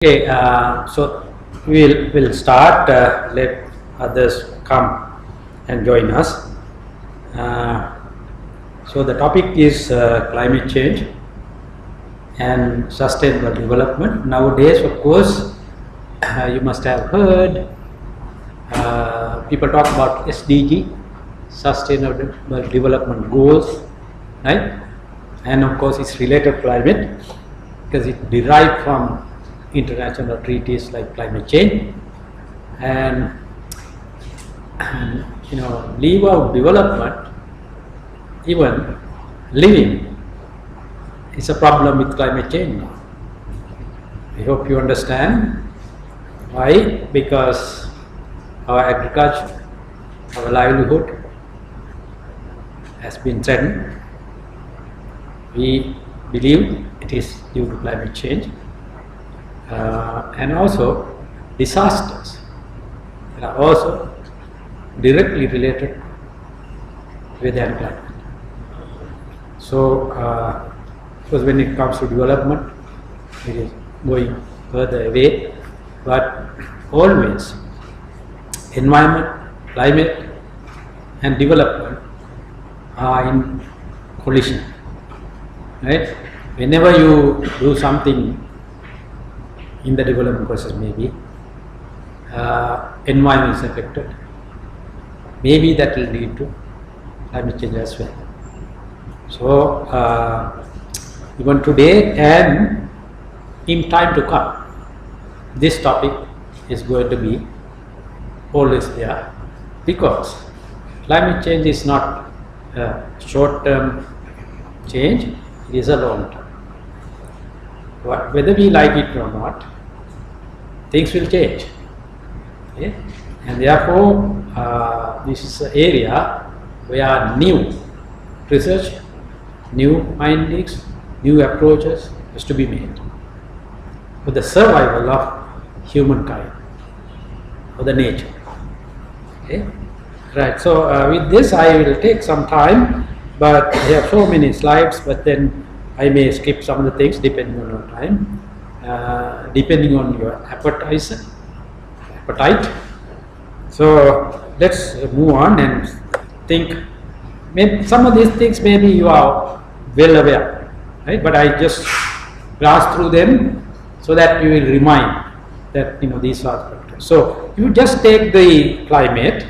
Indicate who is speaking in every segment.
Speaker 1: Okay, so we'll start. Let others come and join us. So the topic is climate change and sustainable development. Nowadays, of course, you must have heard people talk about SDG, Sustainable Development Goals, right? And of course, it's related to climate because it derived from international treaties like climate change, and leave out development, even living is a problem with climate change now. I hope you understand why. Because our agriculture, our livelihood has been threatened. We believe it is due to climate change. And also disasters that are also directly related with the climate. So, because when it comes to development, it is going further away, but always environment, climate, and development are in collision. Right? Whenever you do something in the development process, maybe environment is affected, maybe that will lead to climate change as well. So even today and in time to come, this topic is going to be always there, because climate change is not a short-term change, it is a long-term. Whether we like it or not, things will change. Okay? And therefore, this is an area where new research, new findings, new approaches has to be made for the survival of humankind, for the nature. Okay? Right. So with this, I will take some time, but I have so many slides. But then I may skip some of the things depending on your time, depending on your appetite. So let's move on and think. Maybe some of these things maybe you are well aware, right? But I just glanced through them so that you will remind that these are factors. So you just take the climate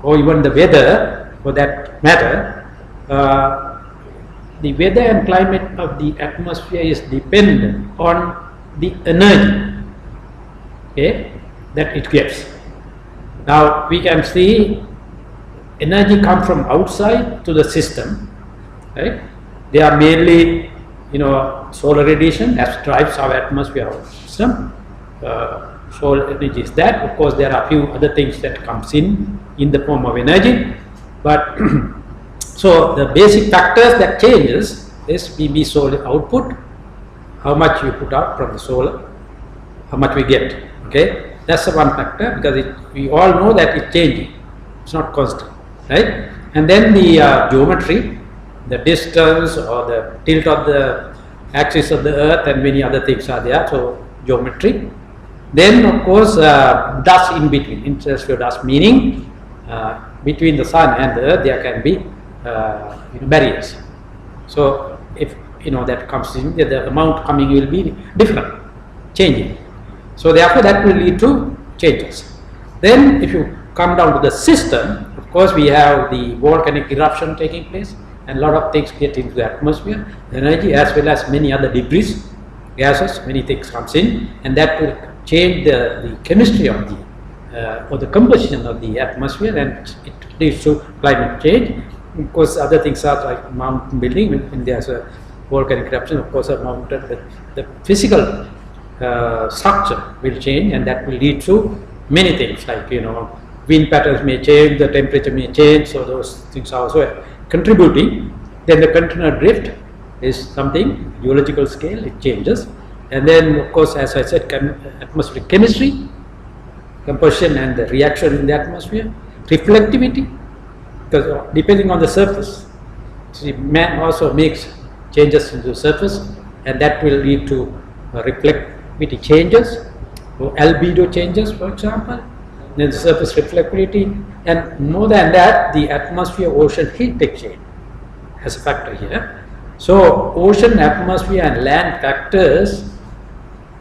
Speaker 1: or even the weather for that matter. The weather and climate of the atmosphere is dependent on the energy, okay, that it gets. Now we can see energy come from outside to the system, right? They are mainly, solar radiation that drives our atmosphere, our system. Solar energy is that. Of course, there are a few other things that comes in the form of energy, but so the basic factors that changes is PV solar output, how much you put out from the solar, how much we get. Okay, that's the one factor, because we all know that it's changing, it's not constant, right? And then the geometry, the distance or the tilt of the axis of the earth, and many other things are there. So geometry. Then of course dust in between, interstellar dust, meaning between the sun and the earth there can be barriers. So if that comes in, the amount coming will be different, changing. So therefore that will lead to changes. Then if you come down to the system, of course we have the volcanic eruption taking place, and a lot of things get into the atmosphere, energy as well as many other debris, gases, many things comes in, and that will change the chemistry of the or the composition of the atmosphere, and it leads to climate change. Of course, other things are like mountain building. When there's a volcanic eruption, of course, a mountain, the physical structure will change, and that will lead to many things like wind patterns may change, the temperature may change. So those things are also contributing. Then the continental drift is something geological scale, it changes, and then of course, as I said, atmospheric chemistry, composition and the reaction in the atmosphere, reflectivity. Because depending on the surface, see, man also makes changes in the surface, and that will lead to reflect reflectivity changes, or albedo changes, for example, then the surface reflectivity, and more than that, the atmosphere ocean heat exchange has a factor here. So ocean, atmosphere and land factors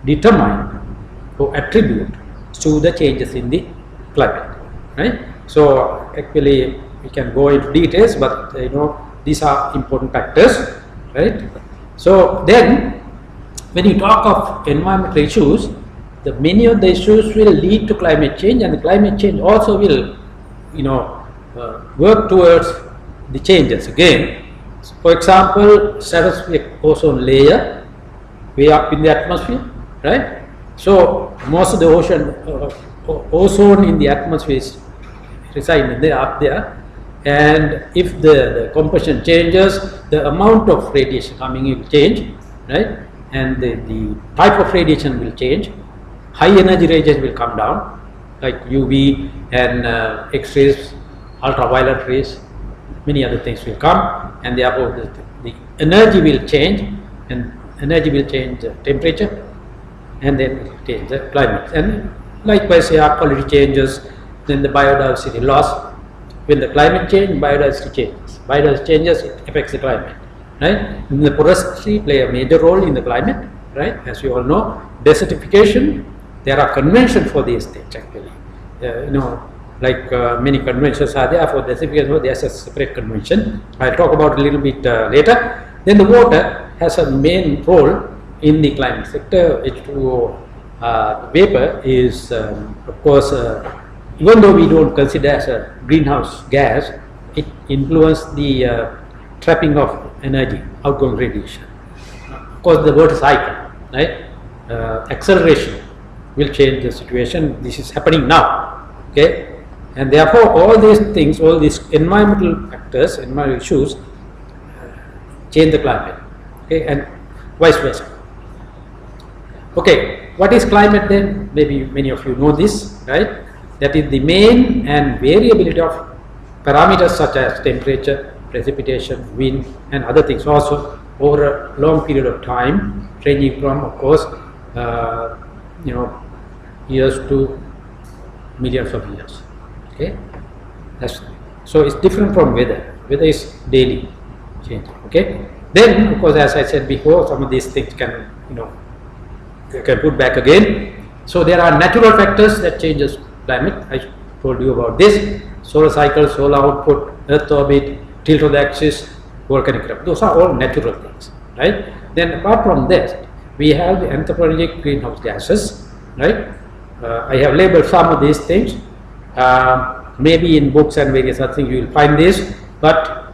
Speaker 1: determine or attribute to the changes in the climate, right? So actually we can go into details, but these are important factors, right? So then when you talk of environmental issues, many of the issues will lead to climate change, and the climate change also will work towards the changes again. So for example, stratospheric ozone layer way up in the atmosphere, right? So most of the ozone in the atmosphere is residing there, up there, and if the composition changes, the amount of radiation coming in will change, right? And the type of radiation will change. High energy radiation will come down, like UV and X-rays, ultraviolet rays, many other things will come, and therefore the energy will change, and energy will change the temperature, and then it will change the climate. And likewise, air quality changes, then the biodiversity loss. When the climate changes, biodiversity changes. Biodiversity changes, it affects the climate, right? And the porosity play a major role in the climate, right? As you all know, desertification, there are conventions for these things actually. Many conventions are there for desertification, there's a separate convention. I'll talk about it a little bit later. Then the water has a main role in the climate sector. H2O vapor is, of course, even though we don't consider as a greenhouse gas, it influences the trapping of energy, outgoing radiation. Of course, the water cycle, right? Acceleration will change the situation. This is happening now, okay? And therefore, all these things, all these environmental factors, environmental issues, change the climate, okay, and vice versa. Okay, what is climate then? Maybe many of you know this, right? That is the main and variability of parameters such as temperature, precipitation, wind, and other things also over a long period of time, ranging from, of course, years to millions of years. Okay, so it's different from weather. Weather is daily changing. Okay, then of course, as I said before, some of these things can can put back again. So there are natural factors that changes climate. I told you about this: solar cycle, solar output, Earth orbit, tilt of the axis, volcanic eruption. Those are all natural things, right? Then apart from that, we have the anthropogenic greenhouse gases, right? I have labeled some of these things. Maybe in books and various other things you will find this, but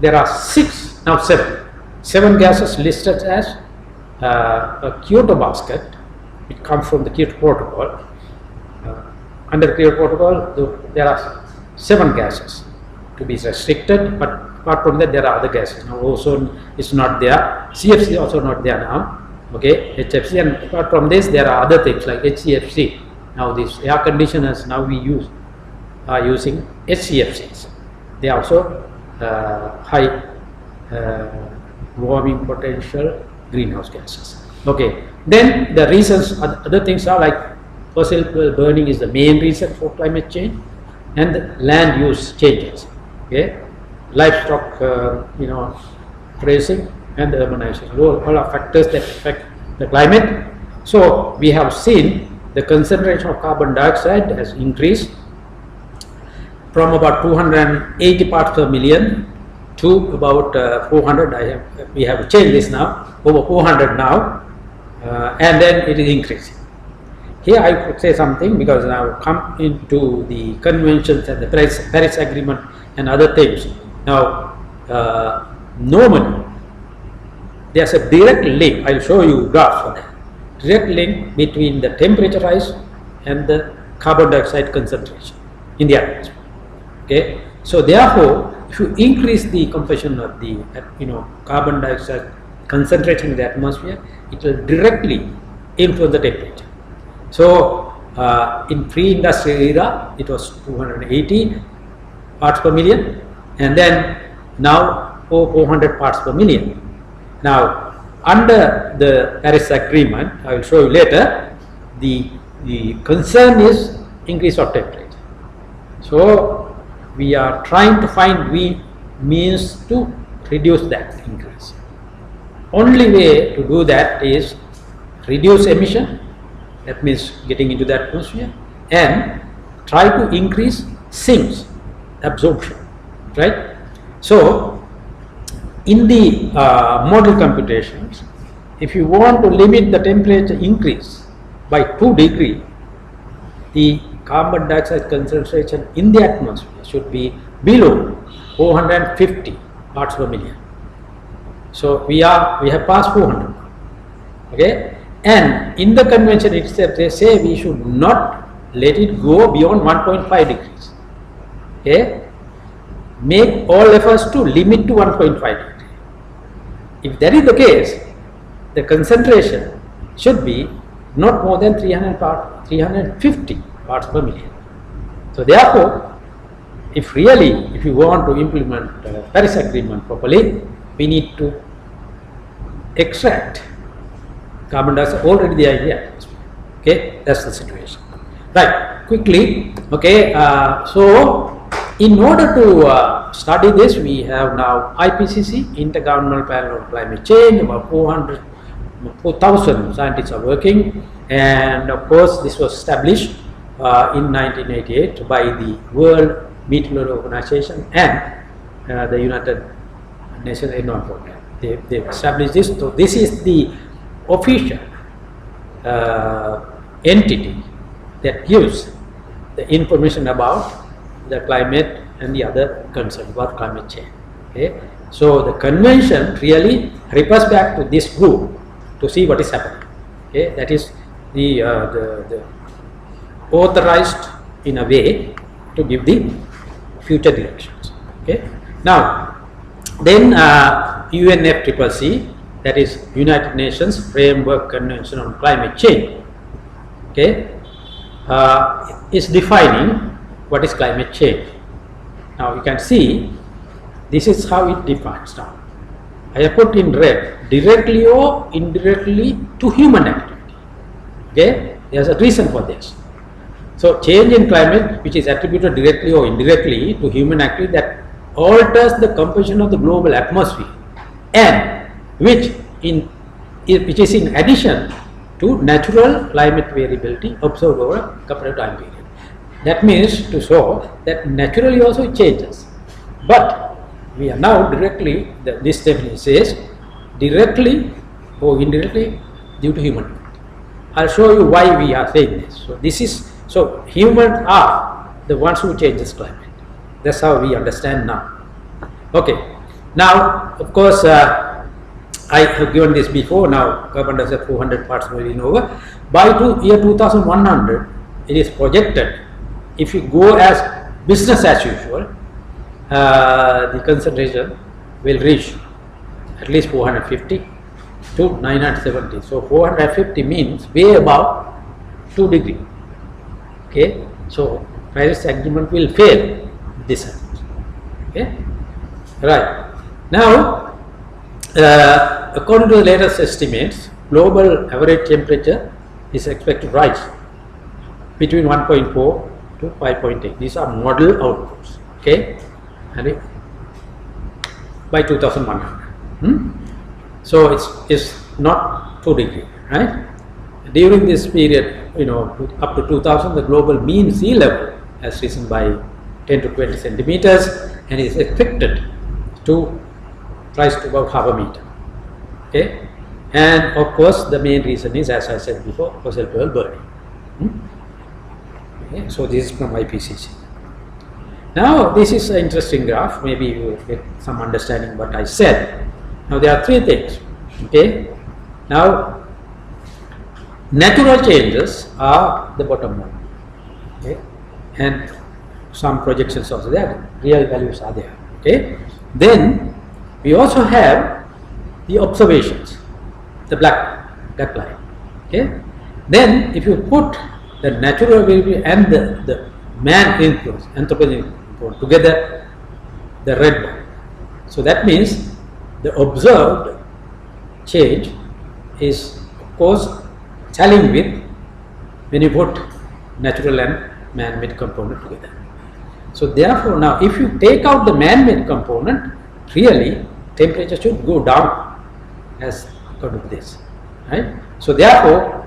Speaker 1: there are seven gases listed as a Kyoto basket. It comes from the Kyoto Protocol. Under the Kyoto Protocol, there are 7 gases to be restricted, but apart from that, there are other gases. Now, ozone is not there. CFC is also not there now. Okay, HFC, and apart from this, there are other things like HCFC. Now, these air conditioners now we are using HCFCs. They are also high warming potential greenhouse gases. Okay, then the reasons, other things are like fossil fuel burning is the main reason for climate change, and land use changes. Okay, livestock, grazing and the urbanization, all are factors that affect the climate. So we have seen the concentration of carbon dioxide has increased from about 280 parts per million to about 400. We have to change this now, over 400 now, and then it is increasing. Here I could say something, because now come into the conventions and the Paris Agreement and other things. Now, normally there's a direct link. I'll show you graphs for that. Direct link between the temperature rise and the carbon dioxide concentration in the atmosphere. Okay, so therefore, if you increase the composition of the carbon dioxide concentration in the atmosphere, it will directly influence the temperature. So in pre-industrial era, it was 280 parts per million, and then now 400 parts per million. Now under the Paris Agreement, I will show you later, the concern is increase of temperature. So we are trying to find means to reduce that increase. Only way to do that is reduce emission, that means getting into the atmosphere, and try to increase sinks, absorption, right? So in the model computations, if you want to limit the temperature increase by 2 degrees, the carbon dioxide concentration in the atmosphere should be below 450 parts per million. So we have passed 400. Okay, and in the convention itself, they say we should not let it go beyond 1.5 degrees. Okay, make all efforts to limit to 1.5 degrees. If that is the case, the concentration should be not more than 350 parts per million. So therefore, if you want to implement Paris Agreement properly, we need to extract carbon dioxide already there in the atmosphere. Okay, that's the situation. Right, quickly. Okay, so in order to study this, we have now IPCC, Intergovernmental Panel on Climate Change. About 4,000 scientists are working, and of course this was established in 1988 by the World Meteorological Organization and the United Nations Environment Program. They established this. So this is the official entity that gives the information about the climate and the other concerns about climate change. Okay, so the convention really refers back to this group to see what is happening. Okay, that is the authorized in a way to give the future directions. Okay, now then UNFCCC, that is United Nations Framework Convention on Climate Change, okay, is defining what is climate change. Now you can see this is how it defines now. I have put in red, directly or indirectly to human activity. Okay, there is a reason for this. So change in climate which is attributed directly or indirectly to human activity that alters the composition of the global atmosphere, and which is in addition to natural climate variability observed over a couple of time period. That means to show that naturally also it changes, but we are now directly, this definition says directly or indirectly due to human activity. I'll show you why we are saying this. So humans are the ones who change this climate. That's how we understand now. Okay, now of course I have given this before. Now carbon dioxide 400 parts per million over. By year 2100, it is projected, if you go as business as usual, the concentration will reach at least 450 to 970. So 450 means way above 2 degrees. Okay, so Paris Agreement will fail this happens. Okay, right. Now, according to the latest estimates, global average temperature is expected to rise between 1.4 to 5.8. These are model outputs. Okay, and by 2100. So it's not 2 degrees, right? During this period, up to 2000, the global mean sea level has risen by 10 to 20 centimeters and is expected to rise to about half a meter. Okay, and of course the main reason is, as I said before, fossil fuel burning. Okay, so this is from IPCC. Now this is an interesting graph. Maybe you will get some understanding what I said. Now there are 3 things. Okay, now natural changes are the bottom one. Okay, and some projections also there. Real values are there. Okay, then we also have the observations, the black line. Okay, then if you put the natural variability and the man influence, anthropogenic influence together, the red one. So that means the observed change is of course challenged with when you put natural and man-made component together. So therefore now if you take out the man-made component, really temperature should go down as according to this, right? So therefore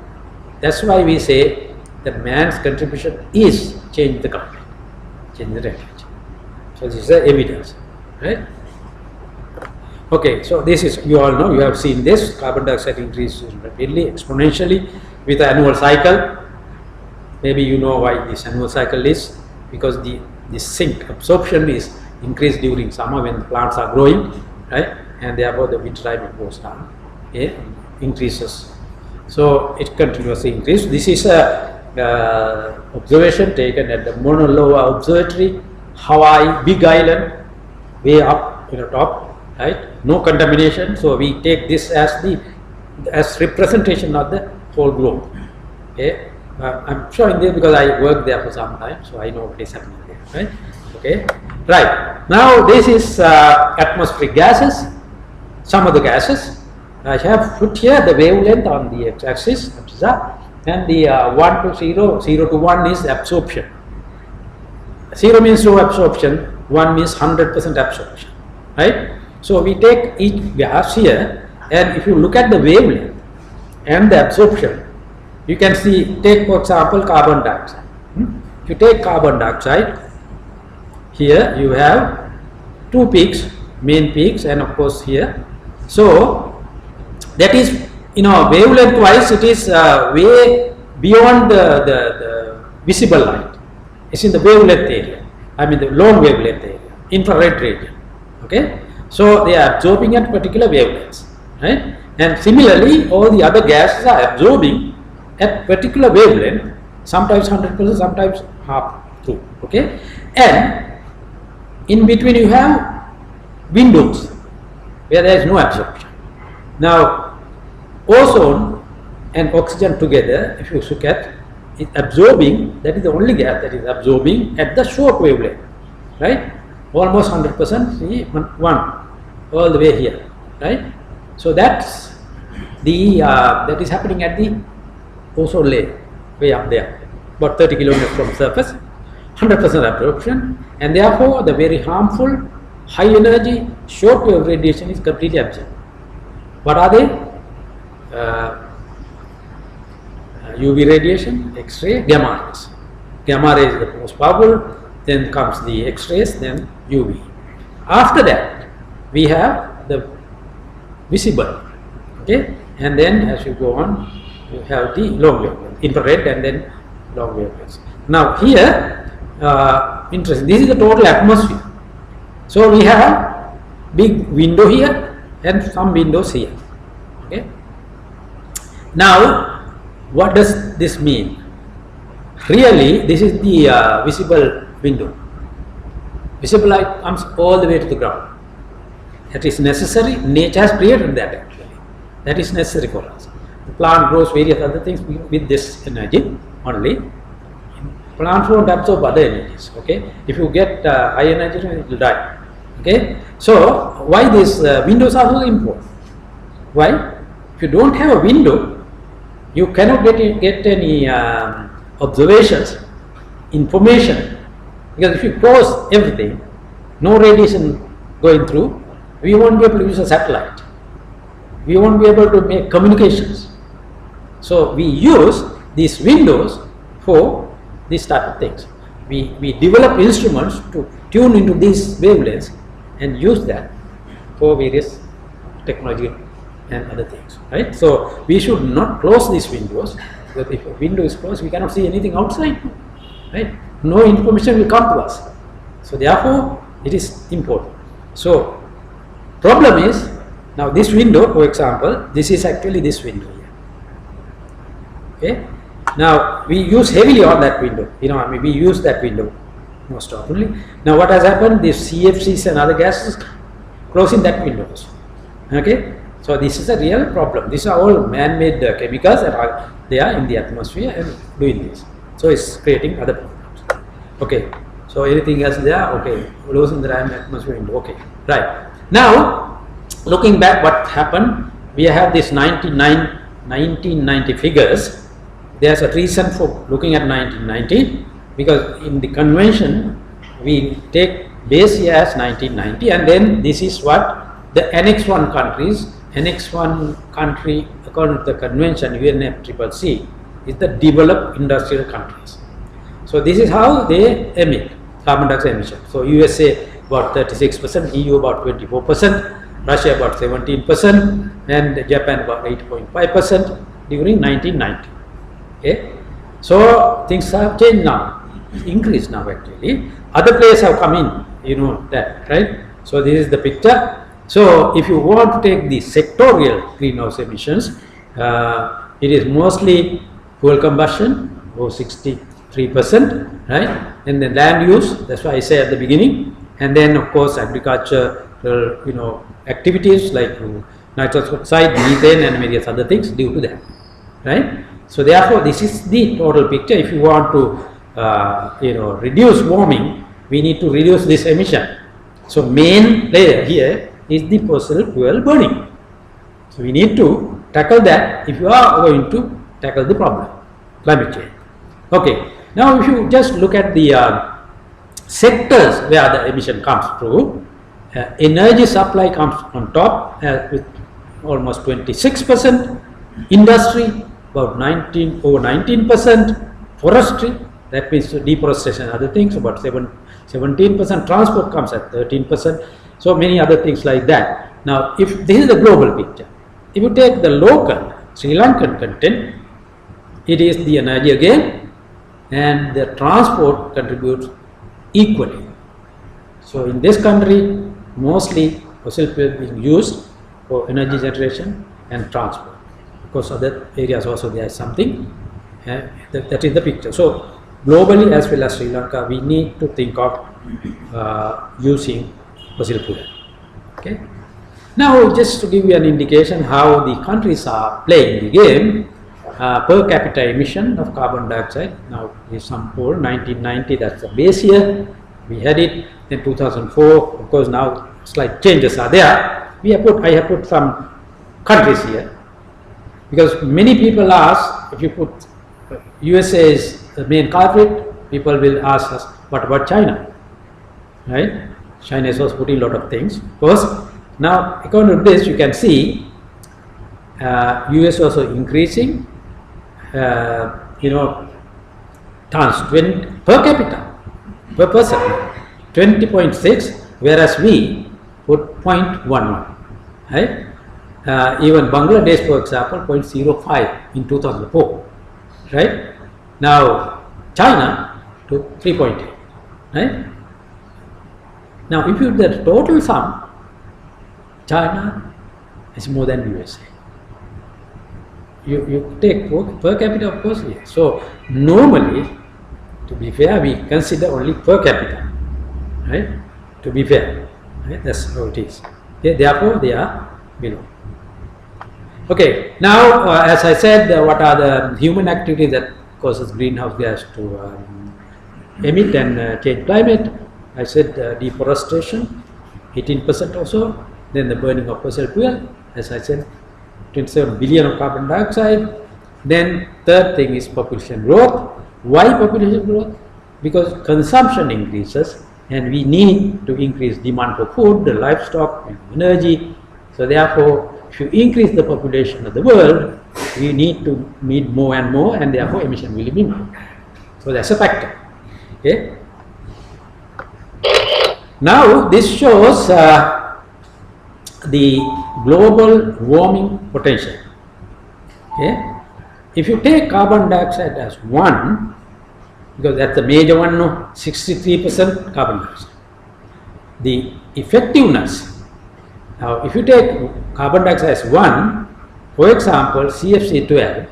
Speaker 1: that's why we say that man's contribution is change the climate, change the temperature. So this is the evidence, right? Okay, so this is, you all know, you have seen this, carbon dioxide increases rapidly, exponentially with the annual cycle. Maybe you know why this annual cycle is, because the sink absorption is increased during summer when the plants are growing, right? And therefore the winter time it goes down, okay? Increases. So it continuously increases. This is a observation taken at the Mauna Loa Observatory, Hawaii, Big Island, way up to the top, right? No contamination. So we take this as representation of the whole globe. Okay, I'm showing this because I worked there for some time, so I know what is happening there, right? Okay, right. Now this is atmospheric gases. Some of the gases. I have put here the wavelength on the x-axis, and the 1 to 0, 0 to 1 is absorption. 0 means no absorption, 1 means 100% absorption, right? So we take each gas here, and if you look at the wavelength and the absorption, you can see, take for example carbon dioxide. If you take carbon dioxide, here you have two peaks, main peaks, and of course here. So that is, wavelength wise it is way beyond the visible light. It's in the wavelength area, I mean the long wavelength area, infrared region, okay? So they are absorbing at particular wavelengths, right? And similarly all the other gases are absorbing at particular wavelength, sometimes 100%, sometimes half through, okay? And in between you have windows where there is no absorption. Now ozone and oxygen together, if you look at it, absorbing, that is the only gas that is absorbing at the short wavelength, right? Almost 100%, see, one all the way here, right? So that's the that is happening at the ozone layer, way up there, about 30 kilometers from surface, 100% absorption, and therefore the very harmful, high energy, short wave radiation is completely absorbed. What are they? UV radiation, X-ray, gamma rays. Gamma rays is the most powerful, then comes the X-rays, then UV. After that, we have the visible, okay, and then as you go on, you have the long wavelength, infrared, and then long wavelengths. Now here, interesting, this is the total atmosphere. So we have big window here and some windows here, okay. Now what does this mean? Really, this is the visible window. Visible light comes all the way to the ground. That is necessary. Nature has created that actually. That is necessary for us. The plant grows various other things with this energy only. Plants won't absorb other energies. Okay. If you get high energy, it will die. Okay. So why these windows are so important? Why? If you don't have a window, you cannot get any observations, information, because if you close everything, no radiation going through, we won't be able to use a satellite. We won't be able to make communications. So we use these windows for this type of things. We develop instruments to tune into these wavelengths and use that for various technology and other things, right? So we should not close these windows, because if a window is closed, we cannot see anything outside, right? No information will come to us. So therefore, it is important. So problem is, now this window, for example, this is actually this window here. Okay. Now we use heavily on that window. I mean, we use that window most often. Now what has happened? These CFCs and other gases closing that window. Okay. So this is a real problem. These are all man-made chemicals that are there in the atmosphere and doing this. So it's creating other problems. Okay. So anything else there? Okay. Losing the atmosphere window. Okay. Right. Now looking back, what happened we have this 1990 figures. There's a reason for looking at 1990, because in the convention we take base year as 1990, and then this is what the Annex 1 countries, Annex 1 country according to the convention UNFCCC is the developed industrial countries. So this is how they emit carbon dioxide emission. So USA about 36%, EU about 24%, Russia about 17%, and Japan about 8.5% during 1990. Okay, so things have changed now, increased now actually. Other players have come in, you know that, right? So this is the picture. So if you want to take the sectorial greenhouse emissions, it is mostly fuel combustion, or 63%, right? And then land use, that's why I say at the beginning, and then of course agriculture, you know, activities like nitrous oxide, methane, and various other things due to that, right? So therefore, this is the total picture. If you want to, you know, reduce warming, we need to reduce this emission. So main layer here is the fossil fuel burning. So we need to tackle that if you are going to tackle the problem, climate change. Okay. Now, if you just look at the sectors where the emission comes through, energy supply comes on top with almost 26%, industry about 19%, forestry, that means deforestation and other things about 17%, transport comes at 13%, so many other things like that. Now, if this is the global picture, if you take the local Sri Lankan content, it is the energy again, and the transport contributes equally. So in this country, mostly fossil fuel being used for energy generation and transport. Of course, other areas also there is something, that is the picture. So globally as well as Sri Lanka, we need to think of using fossil fuel. Okay. Now, just to give you an indication how the countries are playing the game, per capita emission of carbon dioxide, now is some poll, 1990, that's the base year, we had it, then 2004, of course now slight changes are there. I have put some countries here, because many people ask, if you put USA is the main culprit, people will ask us, what about China, right? China is also putting a lot of things, of course. Now, according to this, you can see US also increasing, you know, tons per capita, per person, 20.6, whereas we put 0.11, right? Even Bangladesh, for example, 0.05 in 2004, right? Now, China to 3.8, right? Now, if you do the total sum, China is more than USA. You take per capita, of course, yes. So normally, to be fair, we consider only per capita, right? To be fair, right? That's how it is. Okay, therefore, they are below. Okay, now as I said, what are the human activities that causes greenhouse gas to emit and change climate? I said deforestation, 18% or so. Then the burning of fossil fuel, as I said, 27 billion of carbon dioxide. Then third thing is population growth. Why population growth? Because consumption increases and we need to increase demand for food, the livestock, and energy. So therefore, if you increase the population of the world, we need to meet more and more, and therefore emission will be more. So that's a factor. Okay. Now this shows the global warming potential. Okay. If you take carbon dioxide as 1, because that's the major one, no, 63% carbon dioxide. The effectiveness. Now, if you take carbon dioxide as 1, for example, CFC12,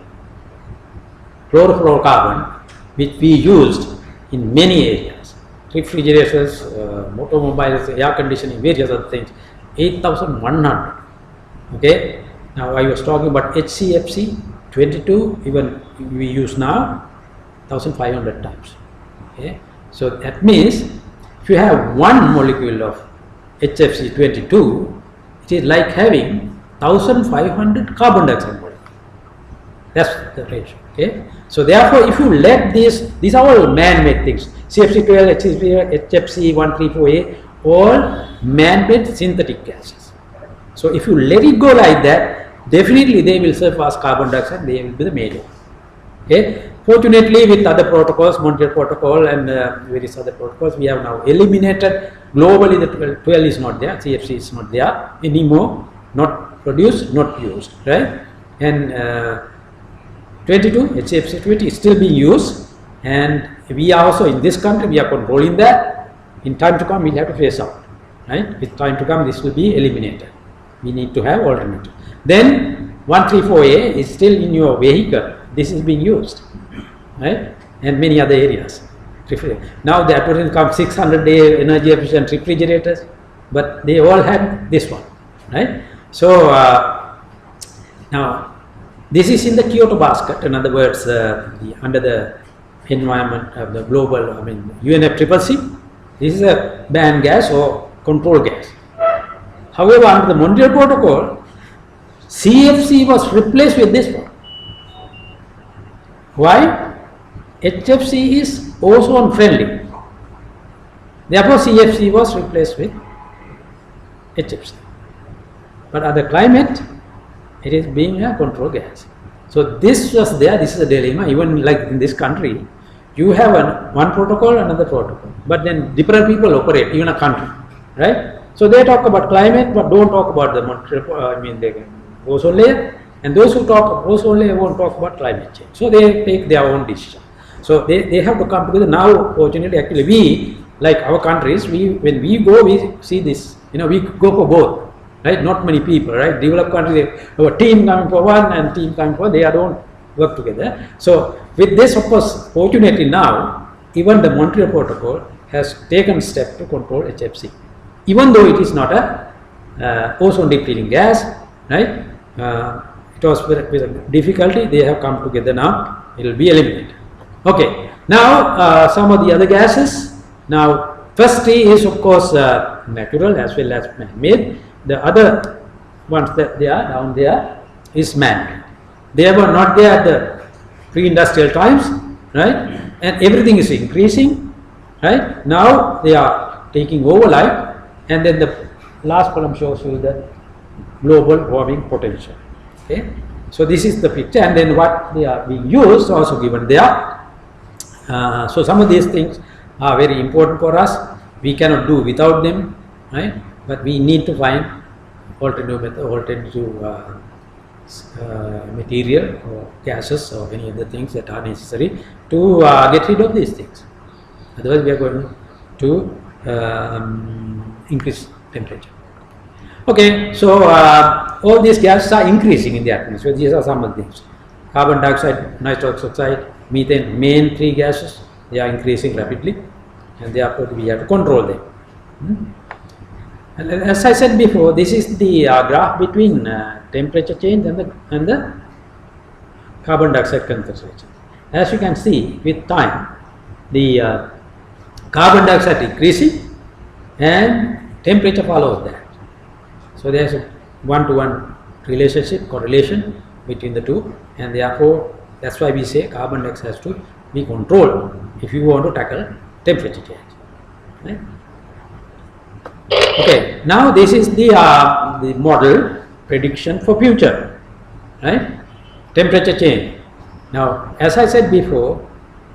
Speaker 1: chlorofluorocarbon, which we used in many areas, refrigerators, automobiles, air conditioning, various other things, 8,100. Okay. Now, I was talking about HCFC 22, even we use now 1,500 times. Okay. So that means if you have one molecule of HFC 22, it is like having 1,500 carbon dioxide molecule. That's the ratio. Okay. So therefore, if you let these are all man-made things. CFC12, HFC 134A, all man-made synthetic gases. So if you let it go like that, definitely they will surpass carbon dioxide. They will be the major. Okay. Fortunately, with other protocols, Montreal Protocol and various other protocols, we have now eliminated globally the 12 is not there, CFC is not there anymore, not produced, not used, right? And 22, HFC 20 is still being used, and we are also in this country, we are controlling that. In time to come, we'll have to phase out, right? With time to come, this will be eliminated. We need to have alternative. Then 134A is still in your vehicle. This is being used, right? And many other areas. Now the advertisement comes 600-day energy efficient refrigerators, but they all have this one, right? So now this is in the Kyoto basket. In other words, under the environment of the global, UNFCCC, this is a banned gas or control gas. However, under the Montreal Protocol, CFC was replaced with this one. Why? HFC is ozone friendly. Therefore, CFC was replaced with HFC. But other climate, it is being a control gas. So this was there. This is a dilemma. Even like in this country, you have one protocol, another protocol. But then different people operate, even a country, right? So they talk about climate, but don't talk about the the ozone layer. And those who talk about ozone layer won't talk about climate change. So they take their own decision. So they have to come together. Now, fortunately, actually, we, like our countries, when we go, we see this. We go for both, right? Not many people, right? Developed countries, have a team coming for one and team coming for, they don't work together. So with this, of course, fortunately now, even the Montreal Protocol has taken step to control HFC, even though it is not a ozone depleting gas, right? It was with difficulty. They have come together now. It will be eliminated. Okay. Now some of the other gases. Now first three is of course natural as well as man-made. The other ones that they are down there is man-made. They were not there at the pre-industrial times, right? And everything is increasing, right? Now they are taking over life, and then the last column shows you the global warming potential. Okay, so this is the picture, and then what they are being used also given there. So some of these things are very important for us. We cannot do without them, right? But we need to find alternative material or gases or any other things that are necessary to get rid of these things. Otherwise, we are going to increase temperature. Okay, so all these gases are increasing in the atmosphere. These are some of the things. Carbon dioxide, nitrous oxide, methane, main three gases, they are increasing rapidly, and therefore we have to control them. And as I said before, this is the graph between temperature change and the carbon dioxide concentration. As you can see, with time, the carbon dioxide increasing and temperature follows that. So there is a one-to-one relationship, correlation between the two, and therefore that's why we say carbon dioxide has to be controlled if you want to tackle temperature change. Right? Okay, now this is the model prediction for future, right? Temperature change. Now, as I said before,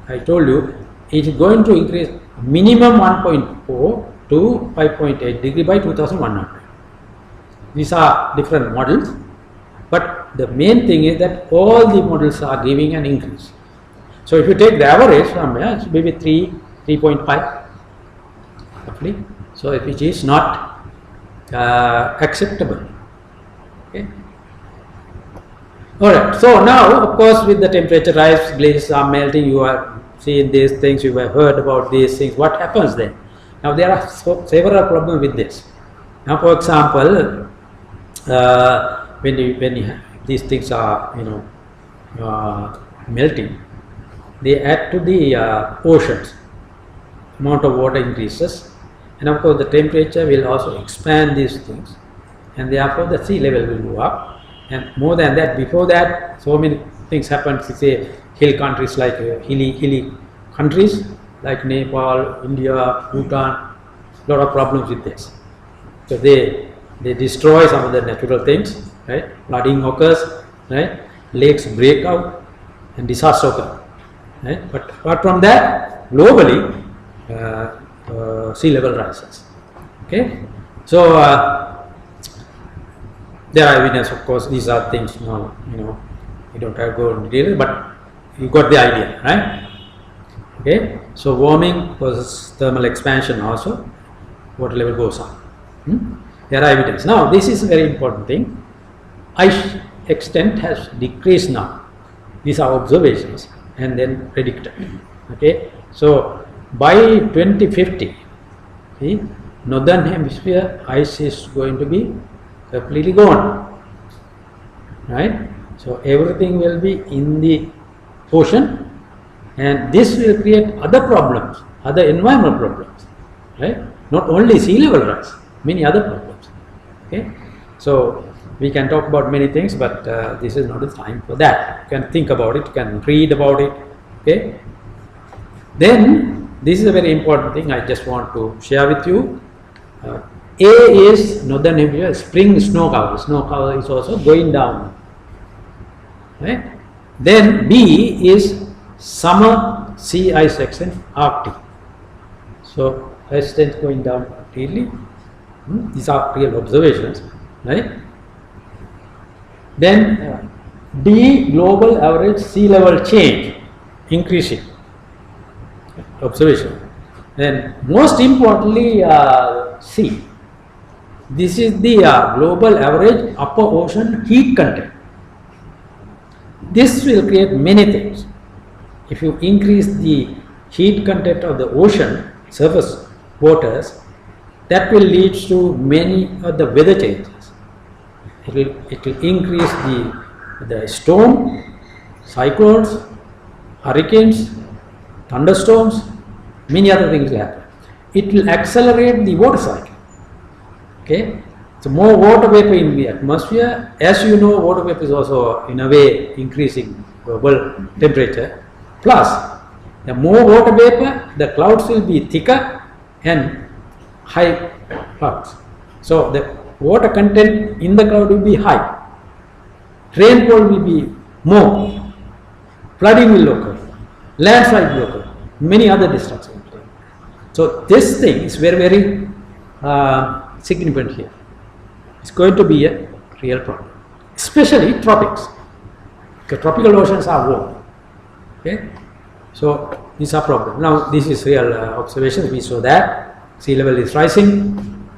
Speaker 1: I told you it is going to increase minimum 1.4 to 5.8 degree by 2100. These are different models, but the main thing is that all the models are giving an increase. So if you take the average from here, it will be 3.5 roughly. So which is not acceptable. Okay. Alright, so now of course with the temperature rise, glaciers are melting, you are seeing these things, you have heard about these things. What happens then? Now there are several problems with this. Now for example, when these things are melting, they add to the oceans. Amount of water increases, and of course the temperature will also expand these things, and therefore the sea level will go up. And more than that, before that, so many things happen. Say hill countries like hilly countries like Nepal, India, Bhutan, lot of problems with this. So they destroy some of the natural things, right? Flooding occurs, right? Lakes break out and disaster occurs, right? But apart from that, globally, sea level rises. Okay, so there are evidence, of course. These are things now, you don't have to go into detail, but you got the idea, right? Okay, so warming versus thermal expansion also, water level goes up. There are evidence. Now, this is a very important thing. Ice extent has decreased now. These are observations and then predicted. Okay, so by 2050, see, northern hemisphere ice is going to be completely gone, right? So everything will be in the ocean, and this will create other problems, other environmental problems, right? Not only sea level rise, many other problems. Okay, so we can talk about many things, but this is not the time for that. You can think about it, you can read about it. Okay, then this is a very important thing I just want to share with you. A is northern hemisphere, spring snow cover. Snow cover is also going down, right? Then B is summer sea ice extent, Arctic. So ice extent going down completely. These are real observations, right? Then D, global average sea level change, increasing, observation. Then most importantly, C. This is the global average upper ocean heat content. This will create many things. If you increase the heat content of the ocean surface waters, that will lead to many of the weather changes. It will increase the storm, cyclones, hurricanes, thunderstorms, many other things will happen. It will accelerate the water cycle. Okay, so more water vapor in the atmosphere. As you know, water vapor is also in a way increasing global temperature. Plus, the more water vapor, the clouds will be thicker and high clouds. So the water content in the cloud will be high. Rainfall will be more. Flooding will occur. Landslide will occur. Many other destructions. So this thing is very, very significant here. It's going to be a real problem, especially tropics, because tropical oceans are warm. Okay, so these are problems. Now this is real observations. We saw that sea level is rising.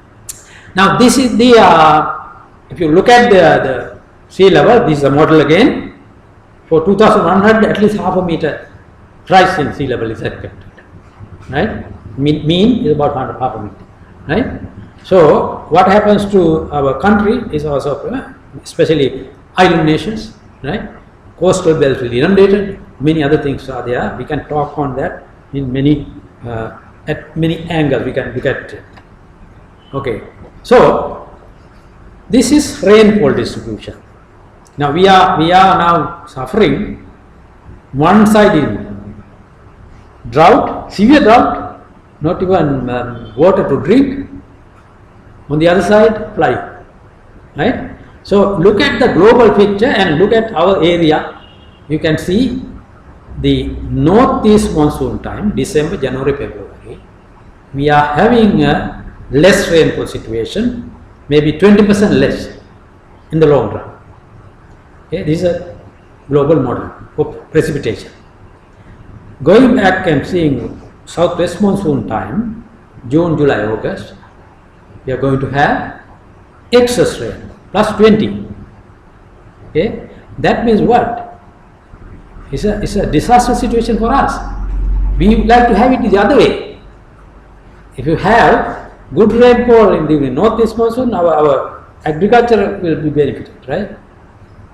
Speaker 1: Now this is the if you look at the sea level, this is a model again. For 2100, at least half a meter rise in sea level is expected. Right, mean is about half a meter. Right. So what happens to our country is also, especially island nations, right? Coastal belts will be inundated. Many other things are there. We can talk on that in many at many angles. We can look at it. Okay. So this is rainfall distribution. Now we are now suffering one side in drought, severe drought, not even water to drink. On the other side, flooding, right? So look at the global picture and look at our area. You can see the northeast monsoon time, December, January, February. We are having a less rainfall situation, maybe 20% less in the long run. Okay, this is a global model of precipitation. Going back and seeing southwest monsoon time, June, July, August, we are going to have excess rain, plus 20. Okay, that means what? It's a disaster situation for us. We would like to have it the other way. If you have good rainfall in the northeast monsoon, our agriculture will be benefited, right?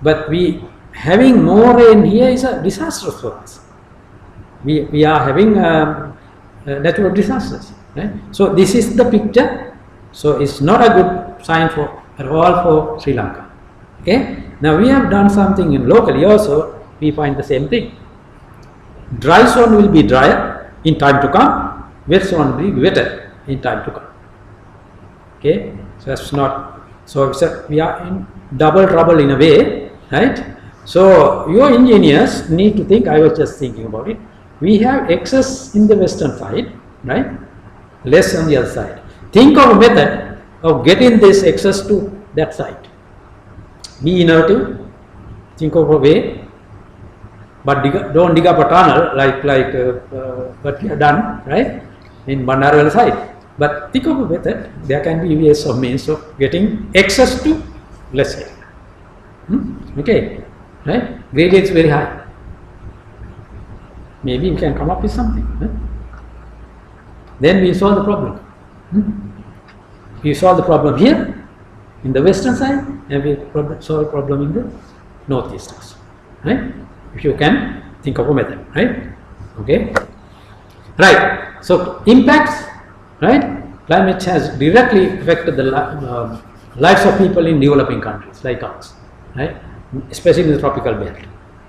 Speaker 1: But we having more rain here is a disaster for us. We are having natural disasters, right? So this is the picture. So it's not a good sign for are all for Sri Lanka. Okay. Now we have done something in locally also. We find the same thing. Dry zone will be drier in time to come. Wet zone will be wetter in time to come. Okay. So that's not. So we are in double trouble in a way, right? So your engineers need to think. I was just thinking about it. We have excess in the western side, right? Less on the other side. Think of a method of getting this excess to that side. Be innovative. Think of a way, but don't dig up a tunnel like what we have done, right, in Bandarwala side. But think of a method. There can be ways or means of getting excess to less area. Okay, right? Gradient is very high. Maybe we can come up with something. Then we solve the problem. We solve the problem here in the western side, and we solve the problem in the northeast also, right? If you can think of a method, right? Okay, right. So impacts, right? Climate has directly affected the lives of people in developing countries like ours, right? Especially in the tropical belt,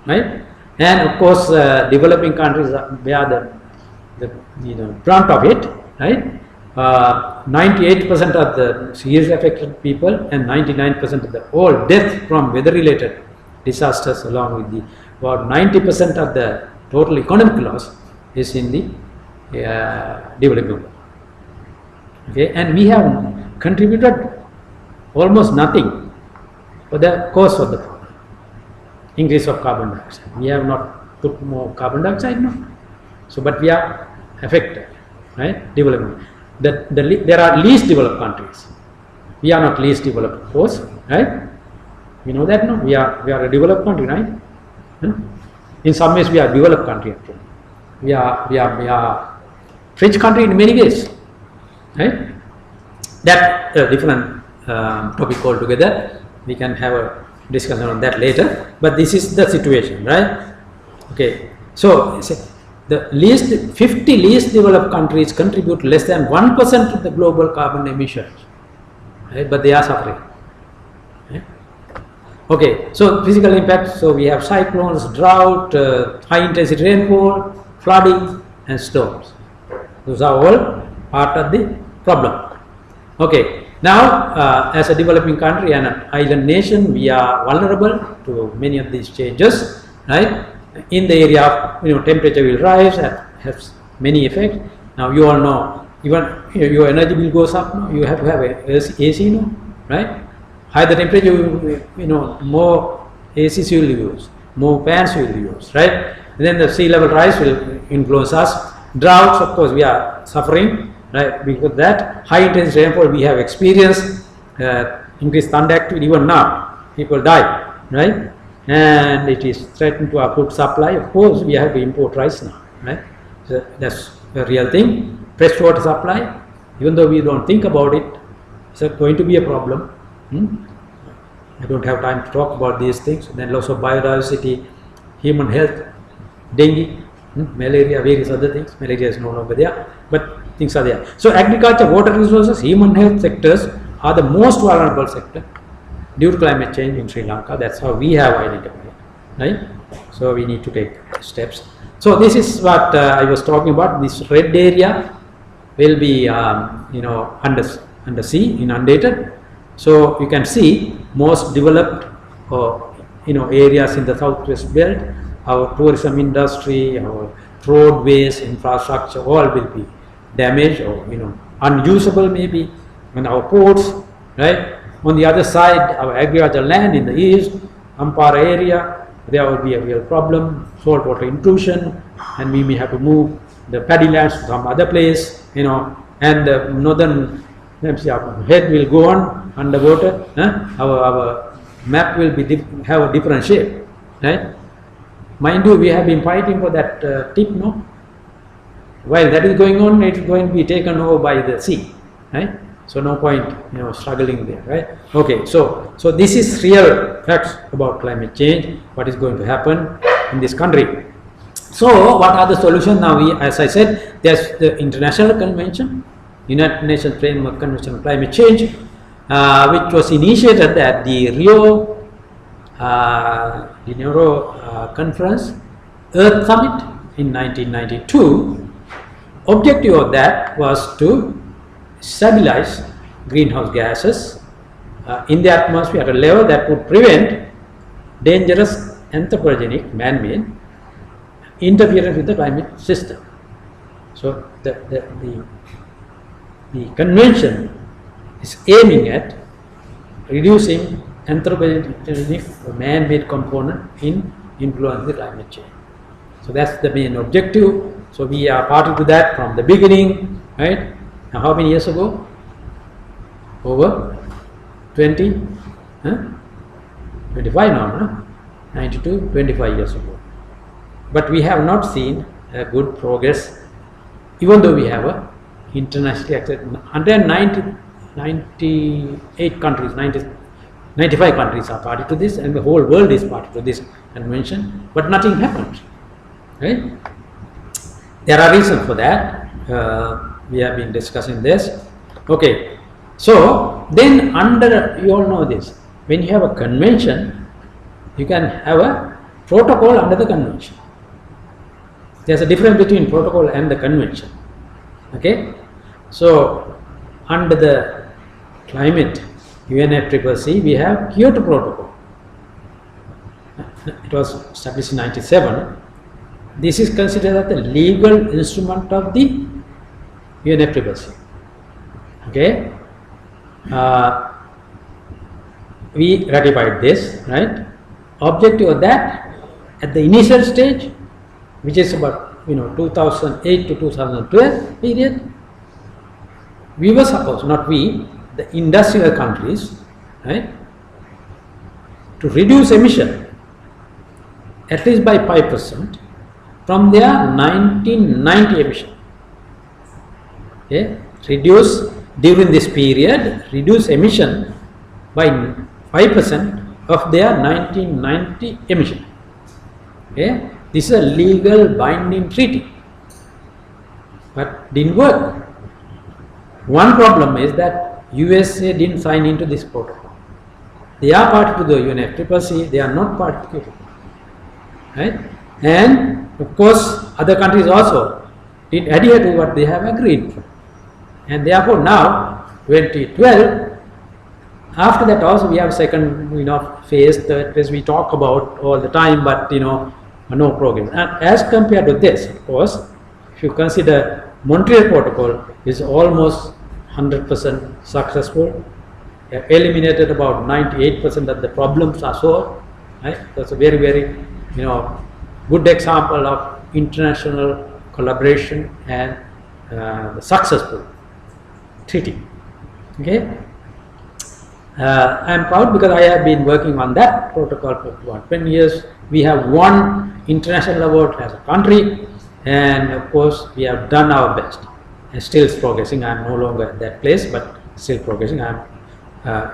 Speaker 1: right? And of course, developing countries bear the brunt of it, right? 98% of the seriously affected people and 99% of the all death from weather-related disasters, along with the about 90% of the total economic loss, is in the developing world. Okay, and we have contributed almost nothing for the cause of the problem, increase of carbon dioxide. We have not put more carbon dioxide, no. So, but we are affected, right? Development. There are least developed countries. We are not least developed, of course, right? You know that, no? We are a developed country, right? In some ways, we are a developed country. Actually, we are rich country in many ways, right? That different topic altogether. We can have a discussion on that later. But this is the situation, right? Okay. So the 50 least developed countries contribute less than 1% of the global carbon emissions, right? But they are suffering. Right? Okay, so physical impacts. So we have cyclones, drought, high intensity rainfall, flooding, and storms. Those are all part of the problem. Okay, now as a developing country and an island nation, we are vulnerable to many of these changes, right? In the area of temperature will rise and has many effects. Now you all know, even your energy bill goes up. No? You have to have AC, no? Right? Higher the temperature, more ACs you will use, more fans you will use, right? And then the sea level rise will influence us. Droughts, of course, we are suffering, right? Because that high intensity rainfall we have experienced, increased thunder activity. Even now, people die, right? And it is threatened to our food supply. Of course, we have to import rice now, right? So that's a real thing. Fresh water supply, even though we don't think about it, it's going to be a problem. I don't have time to talk about these things. Then loss of biodiversity, human health, dengue, malaria, various other things. Malaria is no longer there, but things are there. So agriculture, water resources, human health sectors are the most vulnerable sector due to climate change in Sri Lanka. That's how we have identified, right? So we need to take steps. So this is what I was talking about. This red area will be, under sea, inundated. So you can see most developed, areas in the southwest belt. Our tourism industry, our roadways, infrastructure, all will be damaged or unusable maybe. And our ports, right? On the other side, our agricultural land in the east, Ampara area, there will be a real problem, saltwater intrusion, and we may have to move the paddy lands to some other place, and the northern head will go on underwater. Our map will have a different shape, right? Mind you, we have been fighting for that tip, no? While that is going on, it is going to be taken over by the sea, right? So no point, struggling there, right? Okay, so this is real facts about climate change, what is going to happen in this country. So what are the solutions? Now, as I said, there's the International Convention, United Nations Framework Convention on Climate Change. which was initiated at the Rio de Janeiro Conference Earth Summit in 1992. Objective of that was to stabilize greenhouse gases in the atmosphere at a level that would prevent dangerous anthropogenic man-made interference with the climate system. So the convention is aiming at reducing anthropogenic man-made component in influencing the climate change. So that's the main objective. So we are party to that from the beginning, right? Now how many years ago? Over 20, 25 now, no? 92, 25 years ago. But we have not seen a good progress, even though we have a internationally accepted 98 countries, 95 countries are party to this, and the whole world is party to this convention, but nothing happened, right? There are reasons for that. We have been discussing this. Okay, so then you all know this, when you have a convention, you can have a protocol under the convention. There's a difference between protocol and the convention. Okay, so under the climate UNFCCC, we have Kyoto Protocol. It was established in 1997. This is considered as the legal instrument of the UNFCCC. Okay, we ratified this, right? Objective of that, at the initial stage, which is about 2008 to 2012 period, we were supposed, not we, the industrial countries, right, to reduce emission at least by 5% from their 1990 emission. Okay, reduce during this period, reduce emission by 5% of their 1990 emission. Okay, this is a legal binding treaty, but didn't work. One problem is that USA didn't sign into this protocol. They are party to the UNFCCC, they are not party to Kyoto, right? And of course, other countries also did adhere to what they have agreed for. And therefore now, 2012, after that also we have second phase, third phase we talk about all the time, but no progress. And as compared to this, of course, if you consider Montreal Protocol is almost 100% successful, eliminated about 98% of the problems are solved, right? That's a very, very good example of international collaboration and successful treaty. Okay, I am proud because I have been working on that protocol for about 20 years. We have won international award as a country, and of course we have done our best. And still progressing. I am no longer at that place, but still progressing. I am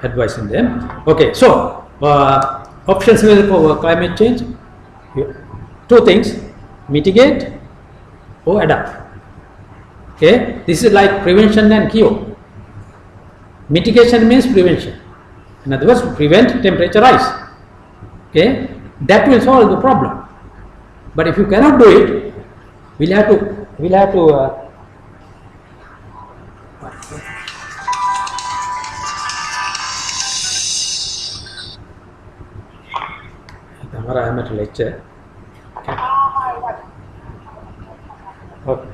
Speaker 1: advising them. Okay, so options available for climate change: two things: mitigate or adapt. Okay, this is like prevention and cure. Mitigation means prevention. In other words, prevent temperature rise. Okay, that will solve the problem. But if you cannot do it, we'll have to I am at a lecture. Okay.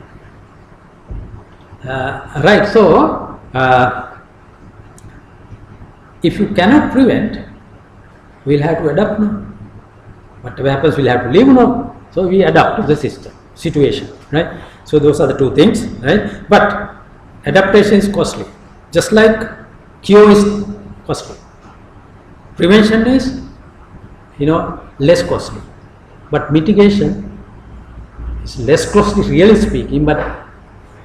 Speaker 1: Right, so if you cannot prevent, we'll have to adapt now. Whatever happens, we'll have to live now. So we adapt to the situation, right? So those are the two things, right? But adaptation is costly, just like cure is costly. Prevention is, less costly, but mitigation is less costly, really speaking, but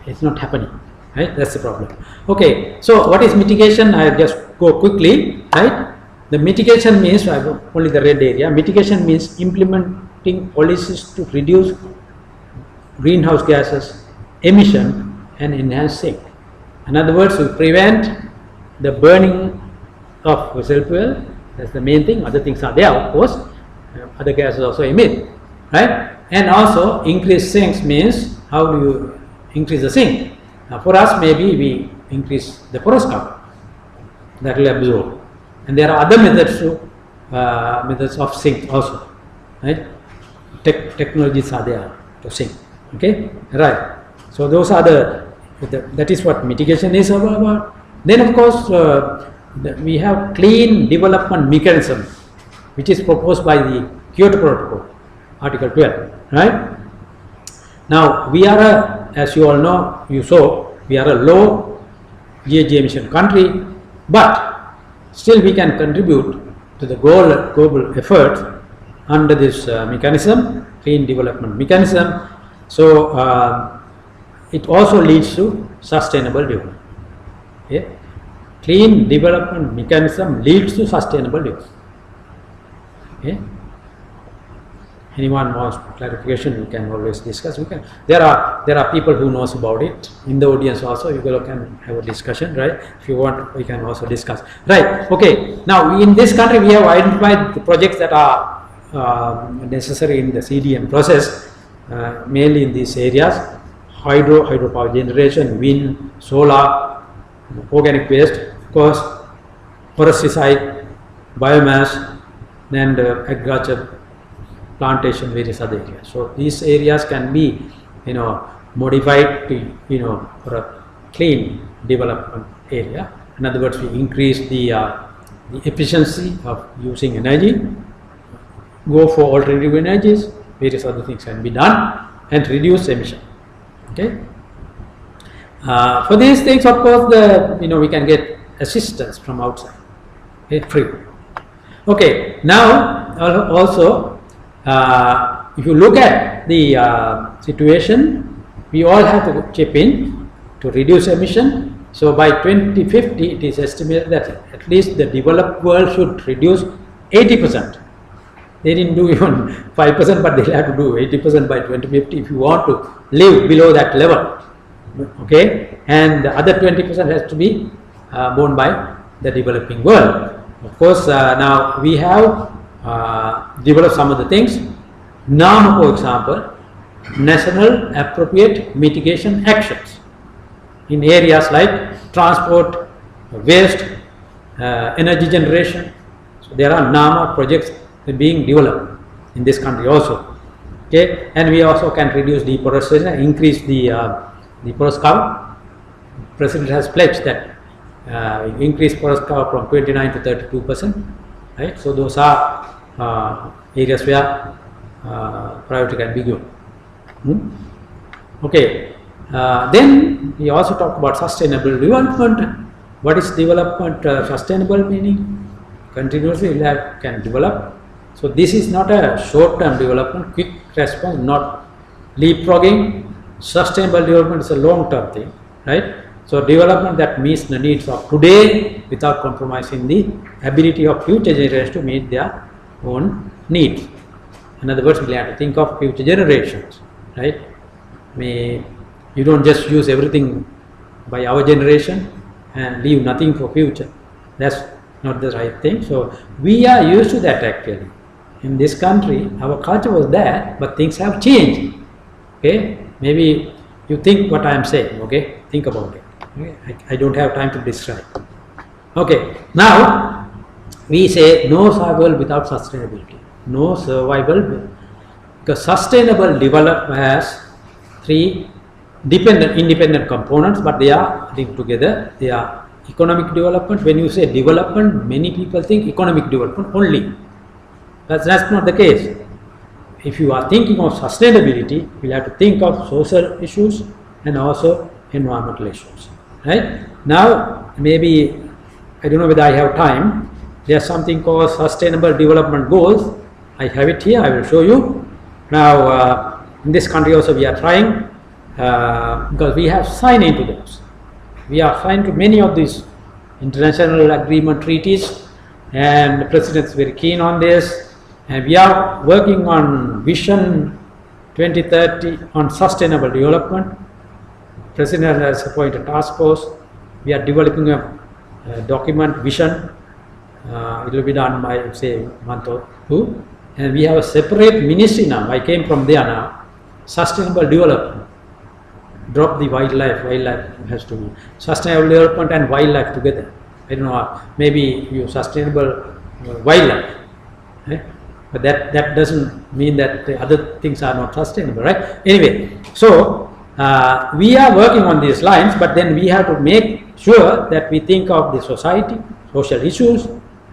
Speaker 1: it's not happening, right? That's the problem. Okay, so what is mitigation? I'll just go quickly, right? The mitigation means, I have only the red area. Mitigation means implementing policies to reduce greenhouse gases emission and enhance sink. In other words, we prevent the burning of fossil fuel. That's the main thing. Other things are there, of course. Other gases also emit, right? And also increase sinks means how do you increase the sink? Now for us, maybe we increase the porous cover that will absorb. And there are other methods to methods of sink also, right? Technologies are there to sink. Okay, right. So those are that is what mitigation is about. Then of course we have clean development mechanism, which is proposed by the Kyoto Protocol, Article 12. Right. Now we are as you all know, we are a low GHG emission country, but still we can contribute to the global effort under this mechanism, clean development mechanism. So it also leads to sustainable development. Okay? Clean development mechanism leads to sustainable development. Okay? Anyone wants clarification, we can always discuss. There are people who knows about it in the audience also. You can have a discussion, right? If you want, we can also discuss. Right. Okay. Now in this country, we have identified the projects that are necessary in the CDM process, mainly in these areas: hydropower generation, wind, solar, organic waste, of course, forestry side, biomass, and agriculture, plantation, various other areas. So these areas can be, modified to, for a clean development area. In other words, we increase the efficiency of using energy, go for alternative energies, various other things can be done, and reduce emission. Okay. For these things, of course, we can get assistance from outside, okay, free. Okay. Now also. If you look at the situation, we all have to chip in to reduce emission. So by 2050, it is estimated that at least the developed world should reduce 80%. They didn't do even 5%, but they'll have to do 80% by 2050 if you want to live below that level. Okay, and the other 20% has to be borne by the developing world. Of course, now we have develop some of the things. NAM, for example, National Appropriate Mitigation Actions in areas like transport, waste, energy generation. So there are NAMA projects being developed in this country also. Okay, and we also can reduce deforestation and increase the forest cover. President has pledged that increase forest cover from 29 to 32%. Right, so those are areas where priority can be given. Okay, then we also talk about sustainable development. What is development sustainable meaning? Continuously can develop. So this is not a short-term development, quick response, not leapfrogging. Sustainable development is a long-term thing, right? So development that meets the needs of today without compromising the ability of future generations to meet their own needs. In other words, we have to think of future generations, right? You don't just use everything by our generation and leave nothing for future. That's not the right thing. So we are used to that actually. In this country, our culture was there, but things have changed. Okay, maybe you think what I am saying. Okay, think about it. Okay? I don't have time to describe. Okay, now we say no survival without sustainability. No survival, because sustainable development has three independent components, but they are linked together. They are economic development. When you say development, many people think economic development only. That's not the case. If you are thinking of sustainability, you have to think of social issues and also environmental issues. Right? Now, maybe, I don't know whether I have time, there's something called Sustainable Development Goals. I have it here, I will show you. Now, in this country also we are trying, because we have signed into those. We are signed to many of these international agreement treaties, and the President is very keen on this. And we are working on Vision 2030 on sustainable development. President has appointed a task force. We are developing a document, Vision It will be done by, say, a month or two. And we have a separate ministry now. I came from there now. Sustainable development. Drop the wildlife. Wildlife has to be sustainable development and wildlife together. I don't know. Maybe you sustainable wildlife. But that doesn't mean that the other things are not sustainable, right? Anyway, so we are working on these lines, but then we have to make sure that we think of the society, social issues,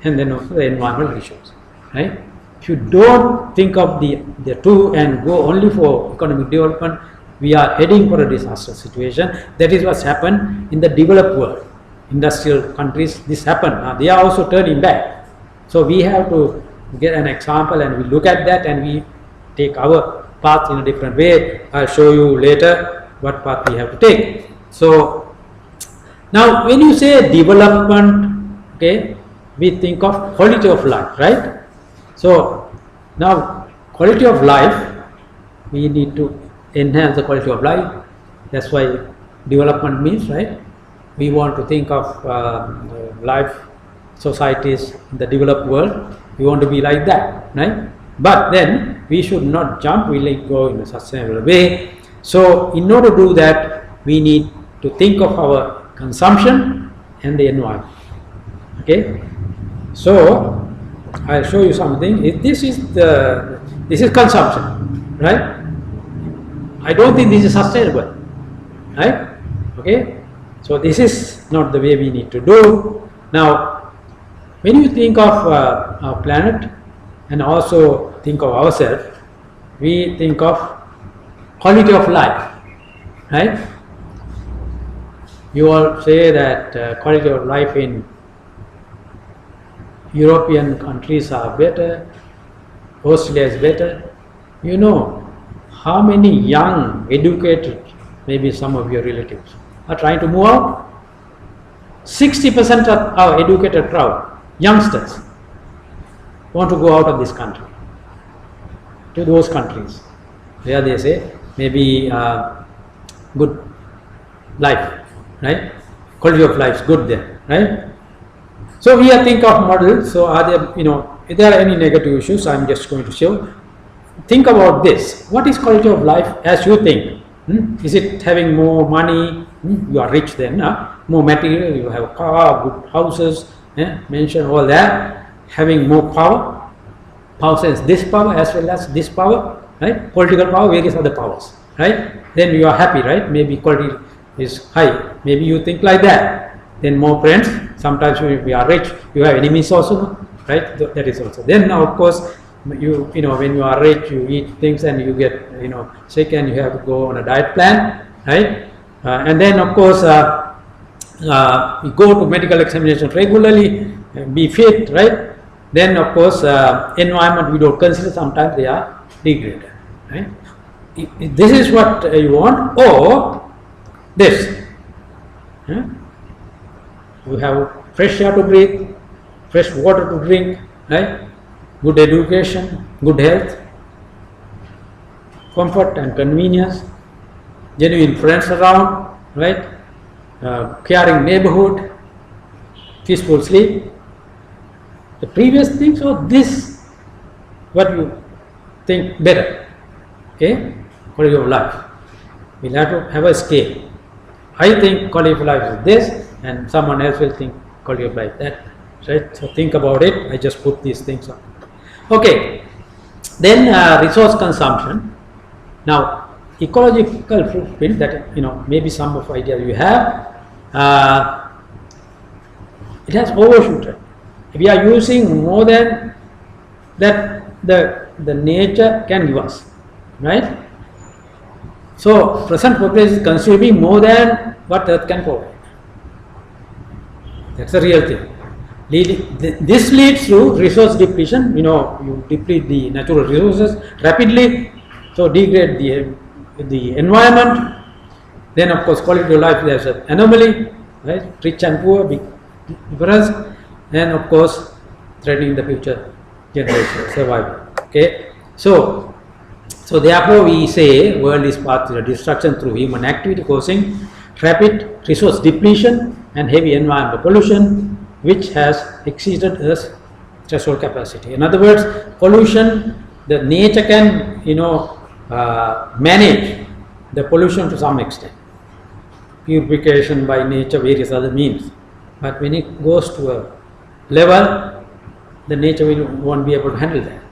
Speaker 1: and then also the environmental issues, right? If you don't think of the two and go only for economic development, we are heading for a disaster situation. That is what's happened in the developed world. Industrial countries, this happened. Now they are also turning back. So we have to get an example and we look at that and we take our path in a different way. I'll show you later what path we have to take. So now when you say development, okay, we think of quality of life, right? So now quality of life, we need to enhance the quality of life. That's why development means, right? We want to think of life societies in the developed world. We want to be like that, right? But then we should not jump, we like go in a sustainable way. So in order to do that, we need to think of our consumption and the environment. Okay, so I'll show you something. This is consumption, right? I don't think this is sustainable, right? Okay, so this is not the way we need to do. Now, when you think of our planet and also think of ourselves, we think of quality of life, right? You all say that quality of life in European countries are better, Australia is better. You know how many young, educated, maybe some of your relatives, are trying to move out? 60% of our educated crowd, youngsters, want to go out of this country to those countries where they say maybe good life, right? Quality of life is good there, right? So we are thinking of models. So are there, if there are any negative issues, I'm just going to show. Think about this. What is quality of life as you think? Is it having more money? You are rich then, more material, you have a car, good houses, mention all that. Having more power, power sense this power as well as this power, right? Political power, various other powers, right? Then you are happy, right? Maybe quality is high. Maybe you think like that. Then more friends. Sometimes when we are rich, you have enemies also, right? That is also. Then now, of course, when you are rich, you eat things and you get sick and you have to go on a diet plan, right? And then of course you go to medical examination regularly, be fit, right? Then of course environment we don't consider, sometimes they are degraded, right? If this is what you want, or this, you have fresh air to breathe, fresh water to drink, right? Good education, good health, comfort and convenience, genuine friends around, right? Caring neighborhood, peaceful sleep. The previous things, or this, what you think better, okay? Quality of life. We'll have to have a scale. I think quality of life is this, and someone else will think quality of life that, right? So think about it. I just put these things up. Okay, then resource consumption. Now, ecological footprint, that maybe some of ideas you have, it has overshooted. We are using more than that the nature can give us, right? So present population is consuming more than what Earth can provide. That's the real thing. This leads to resource depletion. You deplete the natural resources rapidly, so degrade the environment. Then of course quality of life, there's an anomaly, right? Rich and poor, big difference, and of course threatening the future generation survival. Okay, so therefore we say world is path to destruction through human activity causing rapid resource depletion and heavy environmental pollution, which has exceeded Earth's threshold capacity. In other words, pollution, the nature can, manage the pollution to some extent. Purification by nature, various other means. But when it goes to a level, the nature won't be able to handle that,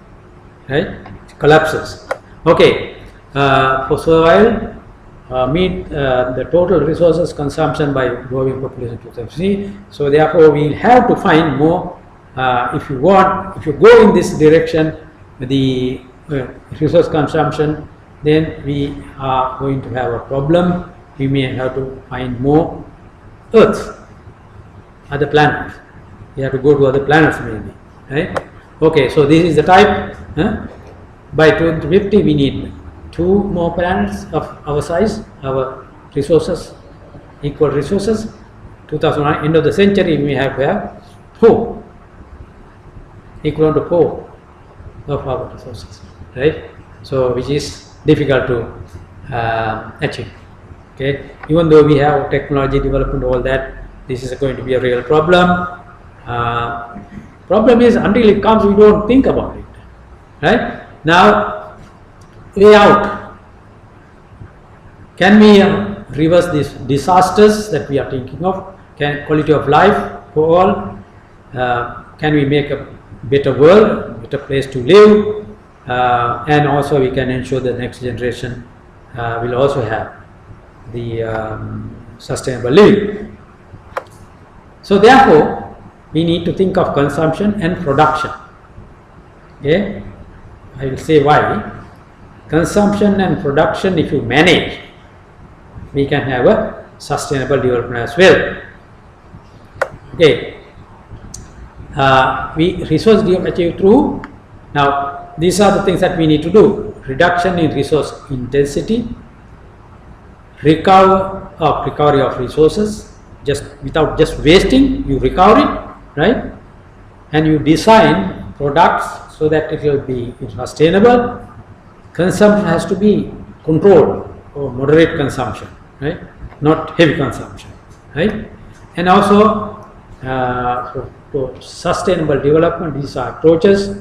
Speaker 1: right? It collapses. Okay, for survival, meet the total resources consumption by growing population to 2050. So therefore, we have to find more. If you go in this direction, the resource consumption, then we are going to have a problem. We may have to find more Earths, other planets. We have to go to other planets maybe, right? Okay, so this is the type. By 2050, we need 2 more planets of our size, our resources, equal resources. 2001, end of the century, we have to have 4, equivalent to 4 of our resources, right? So, which is difficult to achieve. Okay, even though we have technology development, all that, this is going to be a real problem. Problem is, until it comes, we don't think about it, right? Now, way out. Can we reverse these disasters that we are thinking of? Can quality of life for all? Can we make a better world, better place to live? And also we can ensure the next generation will also have the sustainable living. So therefore, we need to think of consumption and production. Okay, I will say why. Consumption and production, if you manage, we can have a sustainable development as well. Okay, we resource achieve through. Now, these are the things that we need to do: reduction in resource intensity, recovery of resources, just without just wasting, you recover it, right? And you design products so that it will be sustainable. Consumption has to be controlled, or moderate consumption, right? Not heavy consumption, right? And also for sustainable development, these are approaches.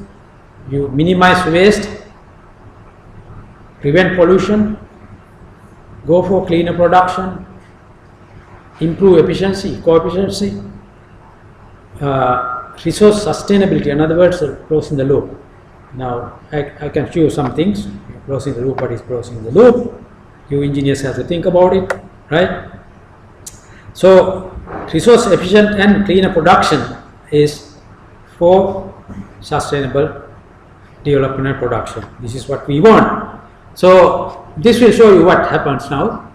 Speaker 1: You minimize waste, prevent pollution, go for cleaner production, improve efficiency, co-efficiency, resource sustainability, in other words, closing the loop. Now, I can show you some things. Closing the loop, what is closing the loop? You engineers have to think about it, right? So, resource efficient and cleaner production is for sustainable development and production. This is what we want. So, this will show you what happens now.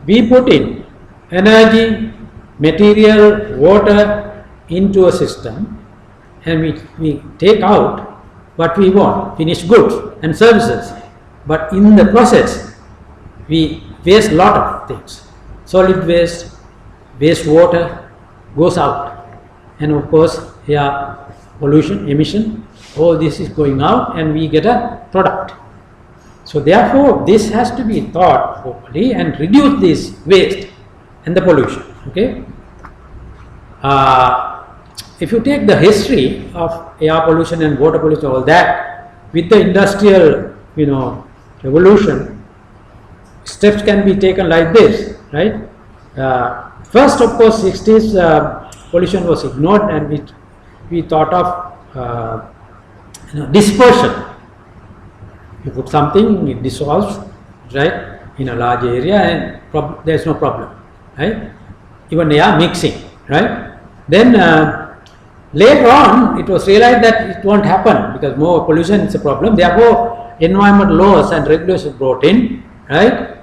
Speaker 1: We put in energy, material, water into a system, and we take out what we want, finished goods and services. But in the process, we waste a lot of things. Solid waste, wastewater goes out, and of course, air pollution, emission, all this is going out, and we get a product. So therefore, this has to be thought properly and reduce this waste and the pollution. Okay. If you take the history of air pollution and water pollution, all that, with the industrial, revolution, steps can be taken like this, right? First, of course, 60s pollution was ignored, and we thought of dispersion. You put something, it dissolves, right, in a large area, and there is no problem, right? Even air mixing, right? Then later on, it was realized that it won't happen because more pollution is a problem. Therefore, environmental laws and regulations brought in, right?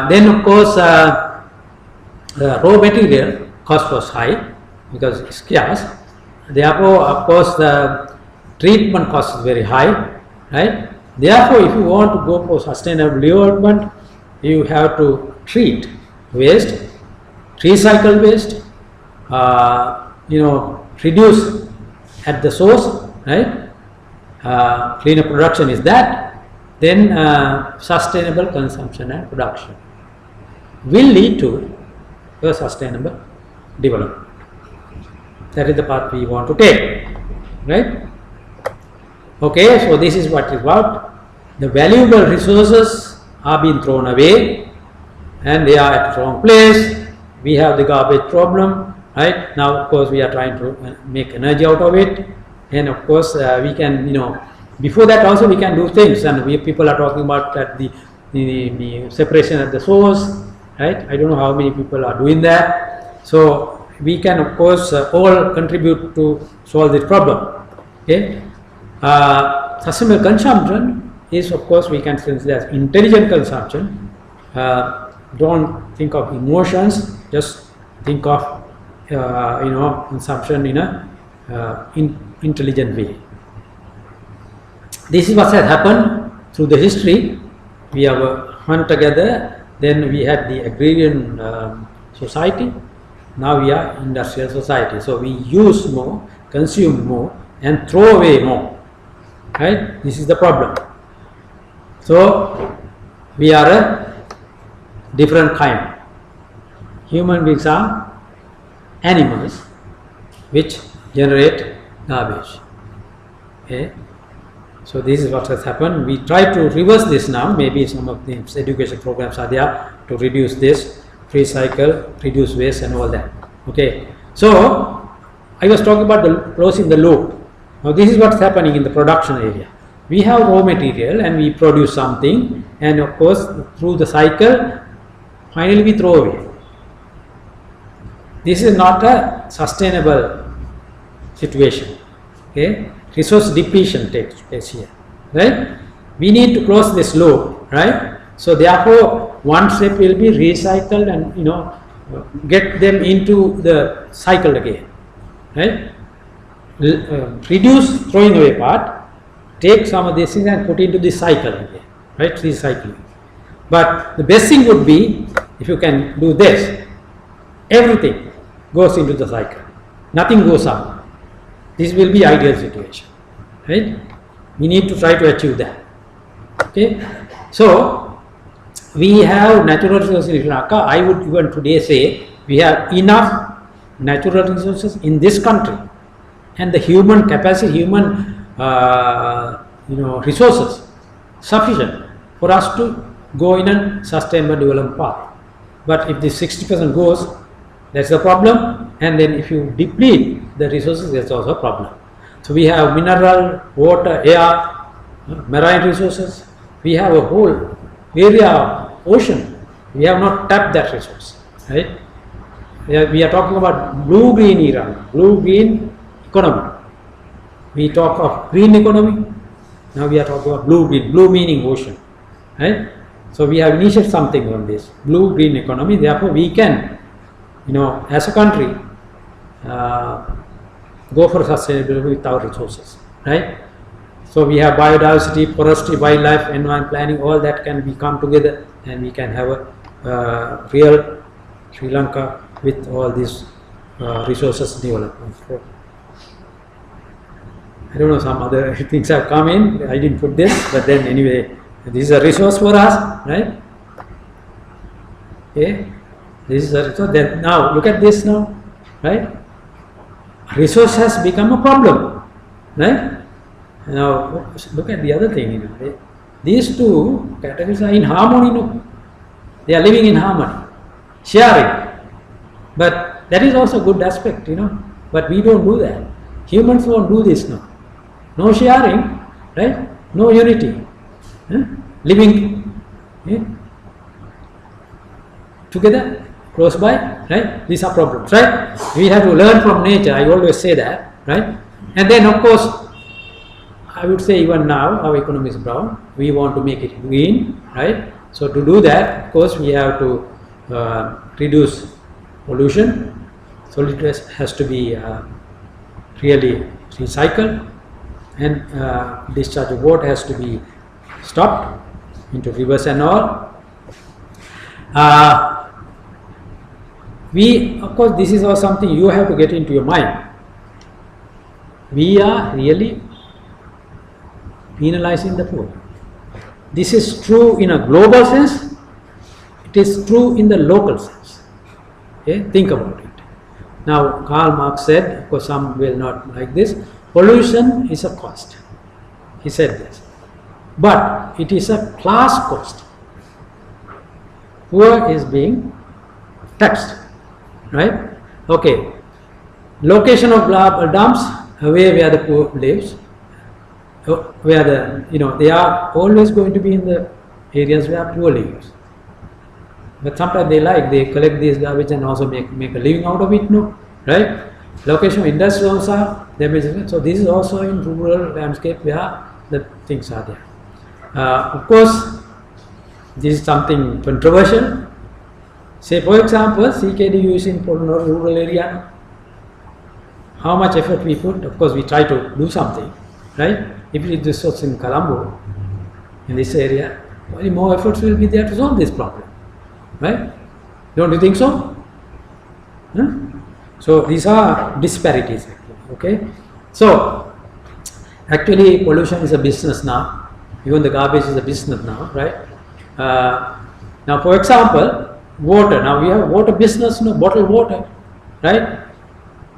Speaker 1: Then, of course, raw material cost was high because it's scarce. Therefore, of course, the treatment cost is very high, right? Therefore, if you want to go for sustainable development, you have to treat waste, recycle waste, reduce at the source, right? Cleaner production is that. Then sustainable consumption and production will lead to a sustainable development. that is the path we want to take, right? Okay, so this is what it's about. The valuable resources are being thrown away and they are at the wrong place. We have the garbage problem, right? Now, of course, we are trying to make energy out of it, and of course, we can, before that also we can do things, and people are talking about that the separation at the source, right? I don't know how many people are doing that. So we can, of course, all contribute to solve this problem. Okay, sustainable consumption is, of course, we can consider as intelligent consumption. Don't think of emotions, just think of consumption in a intelligent way. This is what has happened through the history. We have hunt together, then we had the agrarian society, now we are industrial society. So we use more, consume more, and throw away more, right? This is the problem. So we are a different kind. Human beings are animals which generate garbage. Okay, so this is what has happened. We try to reverse this now. Maybe some of the education programs are there to reduce this, free cycle, reduce waste and all that. Okay, so I was talking about the closing the loop. Now this is what's happening in the production area. We have raw material and we produce something, and of course through the cycle finally we throw away. This is not a sustainable situation. Okay, resource depletion takes place here, right? We need to close this loop, right? So therefore one step will be recycled and get them into the cycle again, right? Reduce throwing away part, take some of these things and put into the cycle again, right? Recycling. But the best thing would be if you can do this, everything goes into the cycle, nothing goes out. This will be ideal situation, right? We need to try to achieve that. Okay, so we have natural resources in Lanka. I would even today say we have enough natural resources in this country, and the human capacity, human resources sufficient for us to go in a sustainable development path. But if the 60% goes, that's the problem, and then if you deplete the resources, that's also a problem. So we have mineral, water, air, marine resources. We have a whole area of ocean. We have not tapped that resource, right? We are talking about blue-green era, blue-green economy. We talk of green economy. Now we are talking about blue-green, blue meaning ocean, right? So we have initiated something on this blue-green economy. Therefore, we can, as a country, go for sustainability with our resources, right? So we have biodiversity, forestry, wildlife, environment planning, all that can be come together, and we can have a real Sri Lanka with all these resources development. So, I don't know, some other things have come in. I didn't put this, but then anyway, this is a resource for us, right? Okay, this is a resource. Then now look at this now, right? Resource has become a problem, right? Now look at the other thing. These two categories are in harmony. They are living in harmony, sharing. But that is also a good aspect, But we don't do that. Humans won't do this now. No sharing, right? No unity. Living together, close by, right? These are problems, right? We have to learn from nature. I always say that, right? And then, of course, I would say even now our economy is brown. We want to make it green, right? So to do that, of course, we have to reduce pollution. Solid waste has to be really recycled, and discharge of water has to be stopped into rivers and all. Of course, this is also something you have to get into your mind. We are really penalizing the poor. This is true in a global sense. It is true in the local sense. Okay, think about it. Now, Karl Marx said, of course some will not like this, pollution is a cost. He said this. But it is a class cost. Poor is being taxed, right? Okay. Location of dumps, away where the poor lives, where they are always going to be in the areas where poor lives. But sometimes they collect these garbage and also make a living out of it, no? Right? Location of industries also are damaged. So this is also in rural landscape where the things are there. Of course, this is something controversial. Say for example, CKDU is in rural area. How much effort we put? Of course, we try to do something, right? If this was in Colombo, in this area, only more efforts will be there to solve this problem, right? Don't you think so? Huh? So these are disparities, okay? So actually, pollution is a business now. Even the garbage is a business now, right? Now, for example, water. Now we have water business, bottled water, right?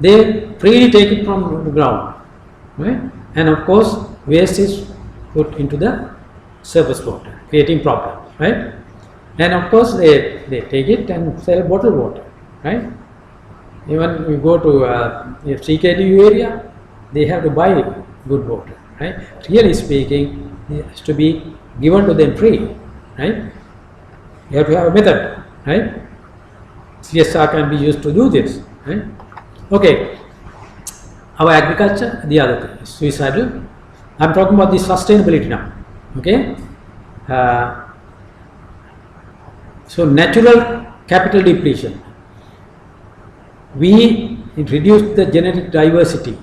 Speaker 1: They freely take it from the ground, right? And of course, waste is put into the surface water, creating problems, right? And of course, they take it and sell bottled water, right? Even we go to CKDU area, they have to buy good water, right? Really speaking, it has to be given to them free, right? You have to have a method, right? CSR can be used to do this, right? Okay, our agriculture, the other thing is suicidal. I'm talking about the sustainability now, okay? So natural capital depletion. We reduce the genetic diversity.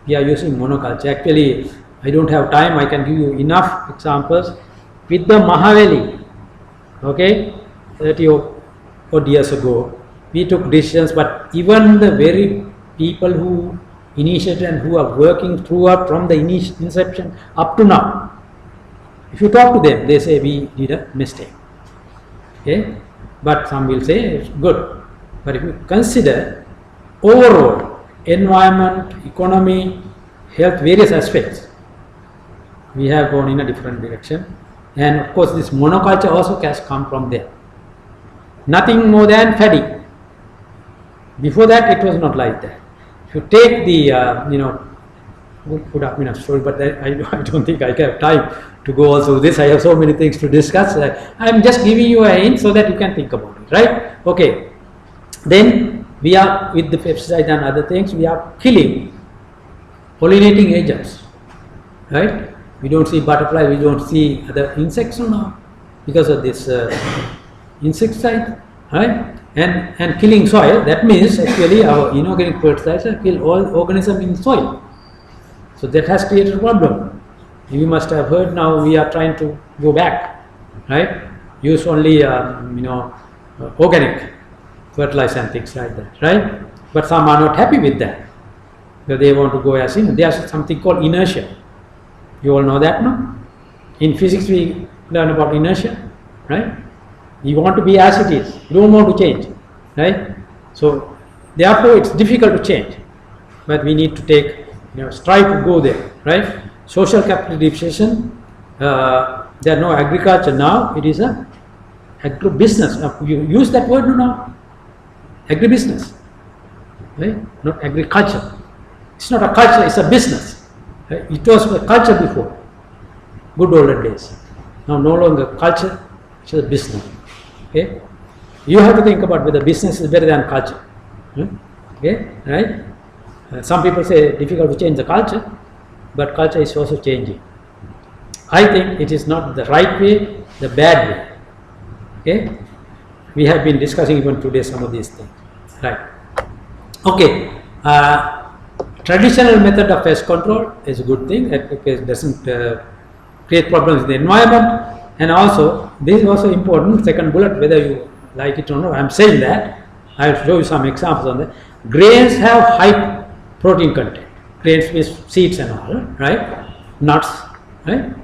Speaker 1: We are using monoculture. Actually, I don't have time. I can give you enough examples. With the Mahaveli, okay, 30 odd years ago, we took decisions, but even the very people who initiated and who are working throughout from the inception up to now, if you talk to them, they say we did a mistake. Okay, but some will say it's good. But if you consider overall environment, economy, health, various aspects, we have gone in a different direction. And of course, this monoculture also has come from there. Nothing more than paddy. Before that, it was not like that. If you take the, put up in a story, but I don't think I have time to go also this. I have so many things to discuss. I am just giving you a hint so that you can think about it, right? Okay. Then we are, with the pesticide and other things, we are killing pollinating agents, right? We don't see butterflies, we don't see other insects now because of this insecticide, right? And killing soil. That means actually our inorganic fertilizer kill all organisms in soil. So that has created a problem. You must have heard now we are trying to go back, right? Use only organic fertilizer and things like that, right? But some are not happy with that. So they want to go as in. There's something called inertia. You all know that, no? In physics we learn about inertia, right? You want to be as it is. You don't want to change, right? So therefore it's difficult to change. But we need to take, strive to go there, right? Social capital depreciation. There are no agriculture now. It is a agribusiness. You use that word now. Agribusiness, right? Not agriculture. It's not a culture. It's a business. Right? It was a culture before. Good olden days. Now no longer culture. It's a business. Okay. You have to think about whether business is better than culture. Okay, right? Some people say difficult to change the culture, but culture is also changing. I think it is not the right way, the bad way. Okay, we have been discussing even today some of these things, right? Okay, traditional method of pest control is a good thing. It doesn't create problems in the environment, and also this is also important. Second bullet, whether you like it or not, I am saying that. I will show you some examples on that. Grains have high protein content. Grains with seeds and all, right? Nuts, right?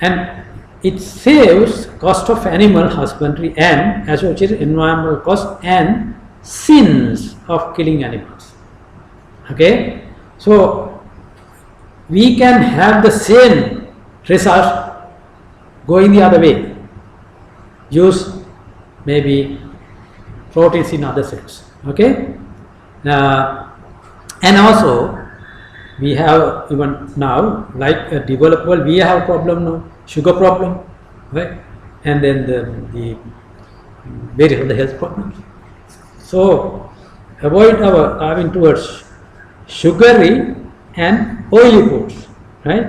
Speaker 1: And it saves cost of animal husbandry and associated environmental costs and since of killing animals. Okay, so we can have the same result going the other way. Use maybe proteins in other cells. Okay, and also we have even now, like a developed world, we have problem now, sugar problem, right? And then the various other health problems. So avoid our having towards sugary and oily foods, right?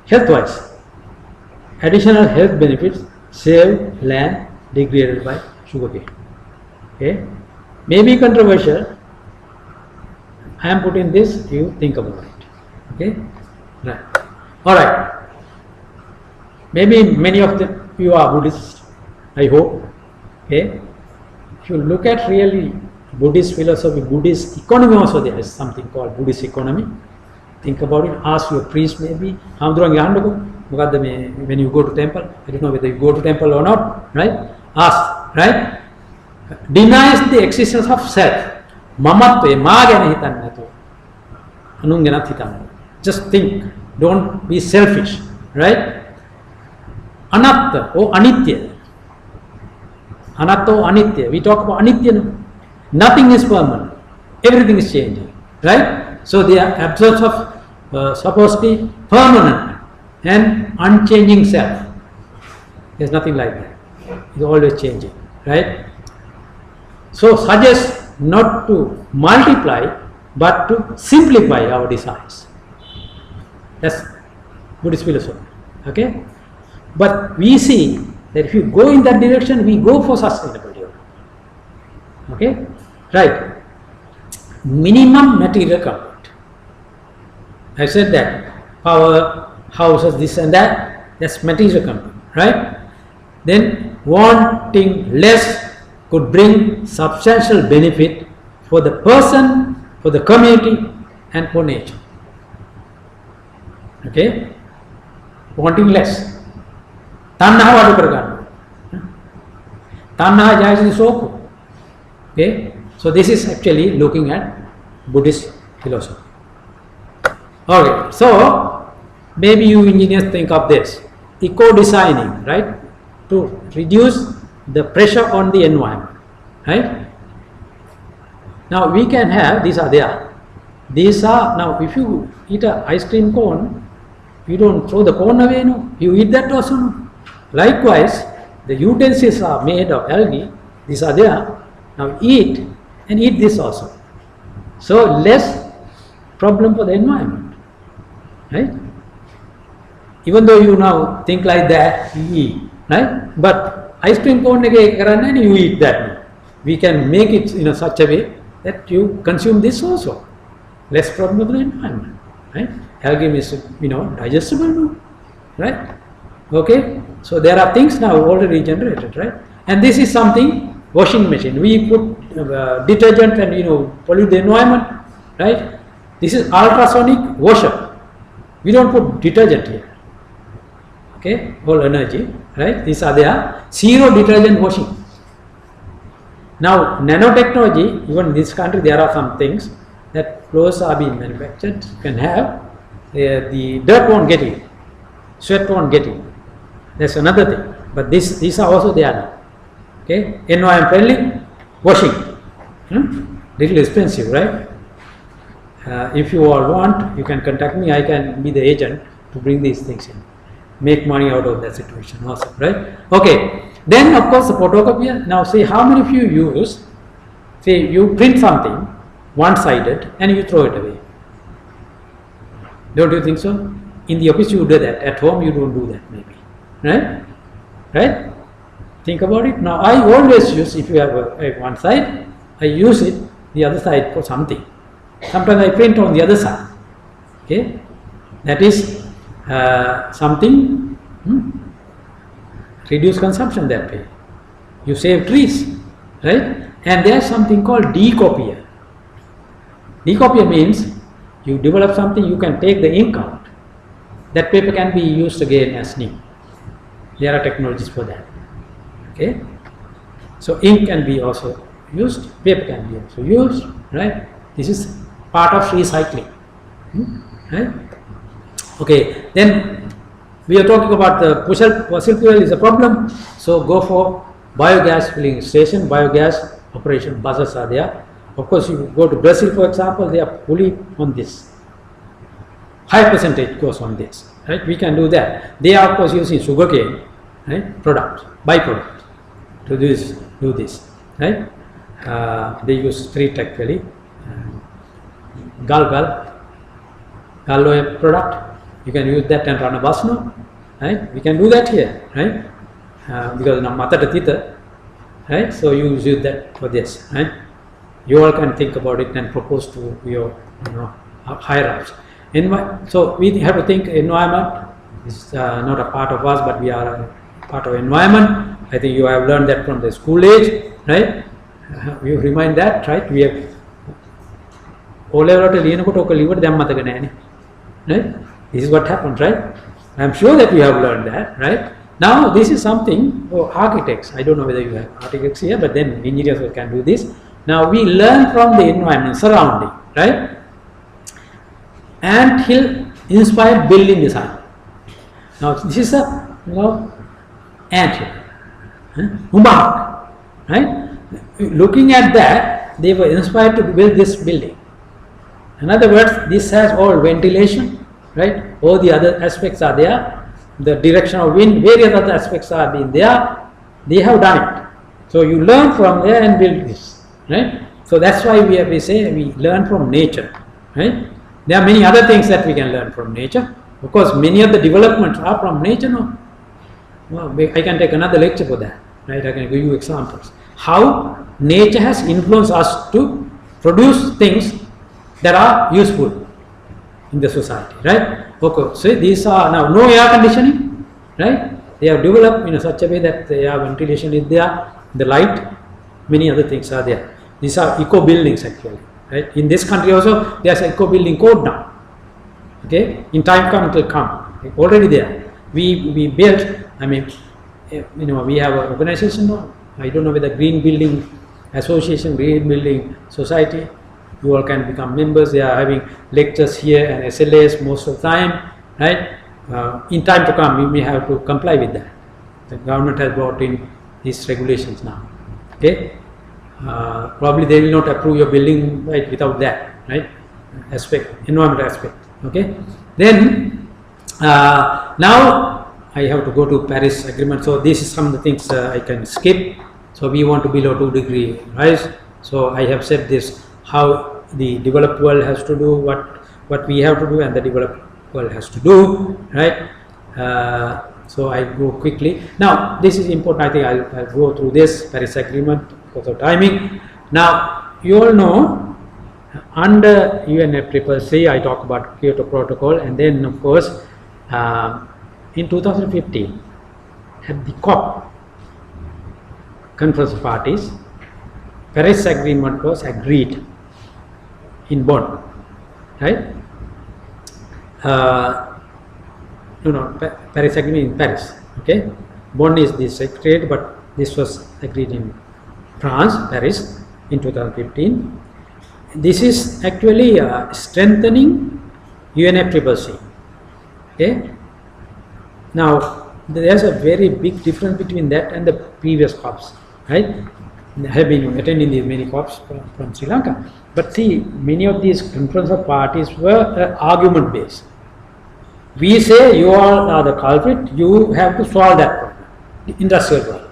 Speaker 1: Health-wise, additional health benefits: save land degraded by sugarcane. Okay, maybe controversial. I am putting this. You think about it. Okay, right. All right. Maybe many of you are Buddhists. I hope. Okay. If you look at really Buddhist philosophy, Buddhist economy also, there is something called Buddhist economy. Think about it. Ask your priest maybe. When you go to temple, I don't know whether you go to temple or not, right? Ask, right? Denies the existence of self. Just think. Don't be selfish, right? Anatta or anitya. Anatta or anitya. We talk about anitya now. Nothing is permanent. Everything is changing, right? So they are absence of supposed to be permanent and unchanging self. There's nothing like that. It's always changing, right? So suggest not to multiply but to simplify our desires. That's Buddhist philosophy. Okay? But we see that if you go in that direction, we go for sustainability. Okay? Right. Minimum material comfort. I said that. Power, houses, this and that, that's material comfort. Right? Then wanting less could bring substantial benefit for the person, for the community, and for nature. Okay? Wanting less. Tanha wadu karagana. Tanha jayas is soko. Okay? So this is actually looking at Buddhist philosophy. Okay, so maybe you engineers think of this. Eco-designing, right? To reduce the pressure on the environment, right? Now we can have, these are there. These are, now if you eat an ice cream cone, you don't throw the cone away, no? You eat that also, no? Likewise, the utensils are made of algae, these are there. Now eat and eat this also. So less problem for the environment, right? Even though you now think like that, you eat, right? But ice cream cone and you eat that. We can make it in such a way that you consume this also. Less problem for the environment, right? Algae is, digestible, no? Right? Okay? So there are things now already generated, right? And this is something, washing machine. We put detergent and, pollute the environment, right? This is ultrasonic washer. We don't put detergent here. Okay? All energy, right? These are there. Zero detergent washing. Now, nanotechnology, even in this country, there are some things that clothes are being manufactured. You can have, the dirt won't get in, sweat won't get in. That's another thing. But these are also there now. Okay? Environment friendly, washing. Little expensive, right? If you all want, you can contact me. I can be the agent to bring these things in. Make money out of that situation also, right? Okay. Then of course the photocopier. Now say how many of you use, say you print something one-sided and you throw it away. Don't you think so? In the office you do that. At home you don't do that maybe. Right? Right? Think about it. Now I always use, if you have a one side, I use it the other side for something. Sometimes I print on the other side. Okay? That is something, reduce consumption that way. You save trees, right? And there is something called decopier. Decopier means you develop something, you can take the ink out. That paper can be used again as new. There are technologies for that. Okay? So ink can be also used, paper can be also used, right? This is part of recycling, right? Okay, then we are talking about the fossil fuel is a problem, so go for biogas filling station, biogas operation buses are there. Of course, you go to Brazil, for example, they are fully on this. High percentage goes on this, right? We can do that. They are of course using sugarcane, right? Byproduct to do this, right? They use street actually, gallo product. You can use that and run a bus now, right? We can do that here, right? Because now matata tita, right? So you use that for this, right? You all can think about it and propose to your higher ups. So we have to think environment is not a part of us, but we are a part of environment. I think you have learned that from the school age, right? You remind that, right? We have right? This is what happens, right? I am sure that you have learned that, right? Now this is something for architects. I don't know whether you have architects here, but then engineers can do this. Now we learn from the environment surrounding, right? And he'll inspire building design. Now this is a ant here, right? Looking at that, they were inspired to build this building. In other words, this has all ventilation, right? All the other aspects are there. The direction of wind, various other aspects are being there. They have done it. So you learn from there and build this, right? So that's why we say we learn from nature, right? There are many other things that we can learn from nature. Of course, many of the developments are from nature. No, well, I can take another lecture for that, right? I can give you examples. How nature has influenced us to produce things that are useful in the society, right? Okay, so these are now no air conditioning, right? They have developed in such a way that the air ventilation is there, the light, many other things are there. These are eco buildings actually, right? In this country also, there's an eco building code now. Okay, in time come it will come. Already there. We built. I mean, we have an organization now. I don't know whether Green Building Association, Green Building Society. You all can become members. They are having lectures here and SLAs most of the time, right? In time to come, we may have to comply with that. The government has brought in these regulations now. Okay, probably they will not approve your building right without that, right? Environmental aspect. Okay, then now I have to go to Paris Agreement. So this is some of the things I can skip. So we want to below 2 degree rise. So I have said this, how the developed world has to do what we have to do and the developed world has to do, right? So I go quickly. Now this is important. I think I'll go through this Paris Agreement because of timing. Now you all know under UNFCCC I talk about Kyoto Protocol, and then of course in 2015 at the COP Conference of Parties, Paris Agreement was agreed in Bonn, right? Paris Agreement in Paris. Okay, Bonn is the secretariat, but this was agreed in France, Paris, in 2015. This is actually strengthening UNFCCC. Okay. Now there's a very big difference between that and the previous COPs, right? I have been attending these many COPs from Sri Lanka, but see, many of these conference of parties were argument based. We say you all are the culprit, you have to solve that problem, the industrial world.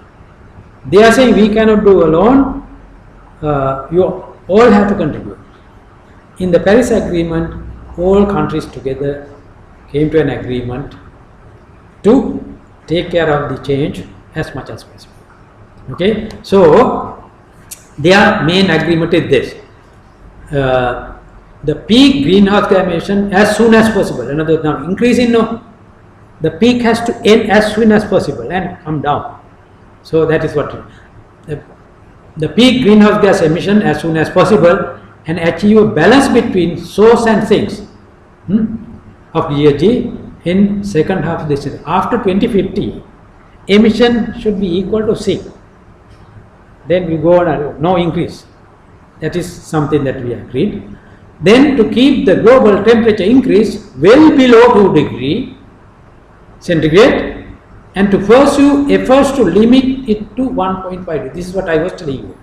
Speaker 1: They are saying we cannot do alone, you all have to contribute. In the Paris Agreement, all countries together came to an agreement to take care of the change as much as possible. Okay, so their main agreement is this: the peak greenhouse gas emission as soon as possible. Another now increasing, no, the peak has to end as soon as possible and come down. So that is what the peak greenhouse gas emission as soon as possible, and achieve a balance between source and sinks of GHG in second half of this year. After 2050, emission should be equal to sink. then we go on no increase. That is something that we agreed. Then to keep the global temperature increase well below 2 degree centigrade and to pursue efforts to limit it to 1.5 degree. This is what I was telling you.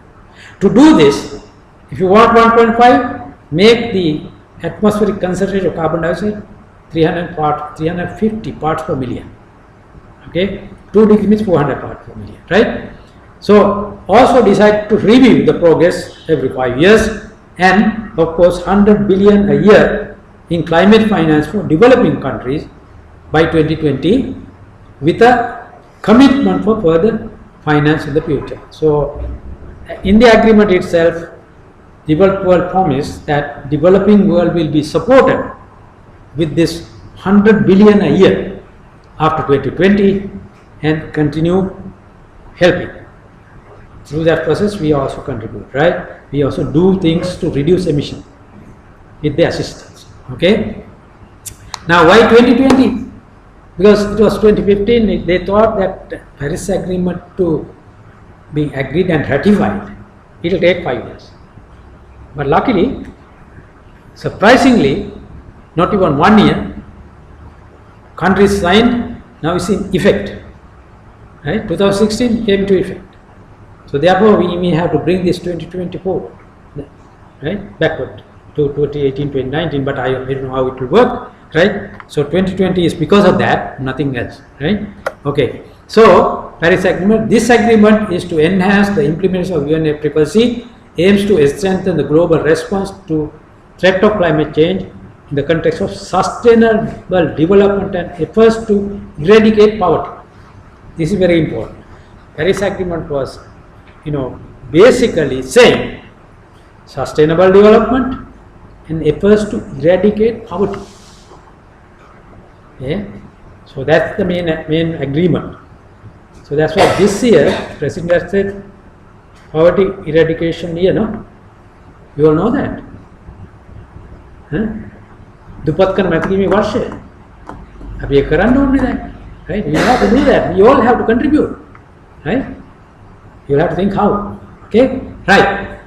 Speaker 1: To do this, if you want 1.5, make the atmospheric concentration of carbon dioxide 350 parts per million. Okay, 2 degree means 400 parts per million, right? So also decide to review the progress every 5 years and of course 100 billion a year in climate finance for developing countries by 2020 with a commitment for further finance in the future. So in the agreement itself, developed world promised that developing world will be supported with this 100 billion a year after 2020 and continue helping. Through that process, we also contribute, right? We also do things to reduce emission with the assistance. Okay. Now, why 2020? Because it was 2015. They thought that Paris Agreement to be agreed and ratified, it will take 5 years. But luckily, surprisingly, not even 1 year, countries signed. Now it's in effect. Right? 2016 came to effect. So therefore, we may have to bring this 2024, right, backward to 2018, 2019. But I don't know how it will work, right? So 2020 is because of that, nothing else, right? Okay. So Paris Agreement. This agreement is to enhance the implementation of UNFCCC, aims to strengthen the global response to threat of climate change in the context of sustainable development and efforts to eradicate poverty. This is very important. Paris Agreement was, basically saying sustainable development and efforts to eradicate poverty. Okay? So that's the main agreement. So that's why this year President has said poverty eradication year, no? You all know that. Dupatkan Mathimi Varsha. Abhi karan only that. Right? You have to do that. We all have to contribute. Right? You will have to think how. Okay? Right.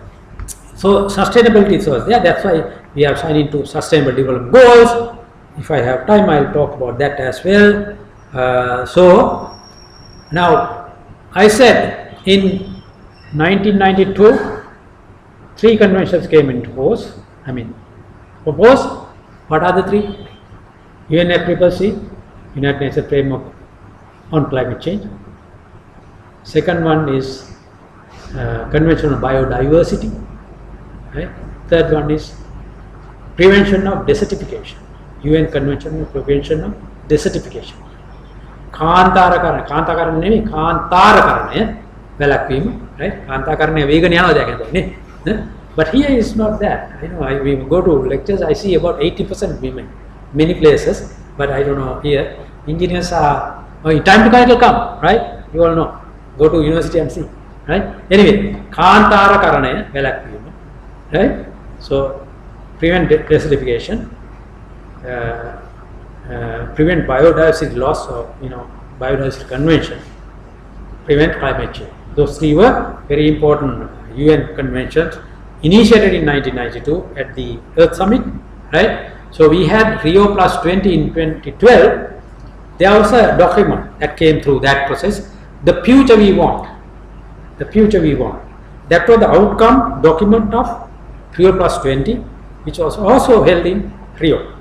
Speaker 1: So sustainability is there. That's why we have signed into sustainable development goals. If I have time, I will talk about that as well. So now I said in 1992, 3 conventions came into force. Proposed. What are the 3? UNFCCC, United Nations Framework on Climate Change. Second one is Convention on Biodiversity. Right? Third one is Prevention of Desertification. UN Convention on Prevention of Desertification. Kantara karane, right? Kanta karane vegan yana jagah. But here is not that. We go to lectures, I see about 80% women, many places, but I don't know here. Engineers are, time to time it will come, right? You all know. Go to university and see, right? Anyway, Kantara karane, right? So, prevent desertification, prevent biodiversity loss of, biodiversity convention, prevent climate change. Those 3 were very important UN conventions initiated in 1992 at the Earth Summit, right? So we had Rio Plus 20 in 2012. There was a document that came through that process. The future we want. The future we want. That was the outcome document of Rio Plus 20, which was also held in Rio.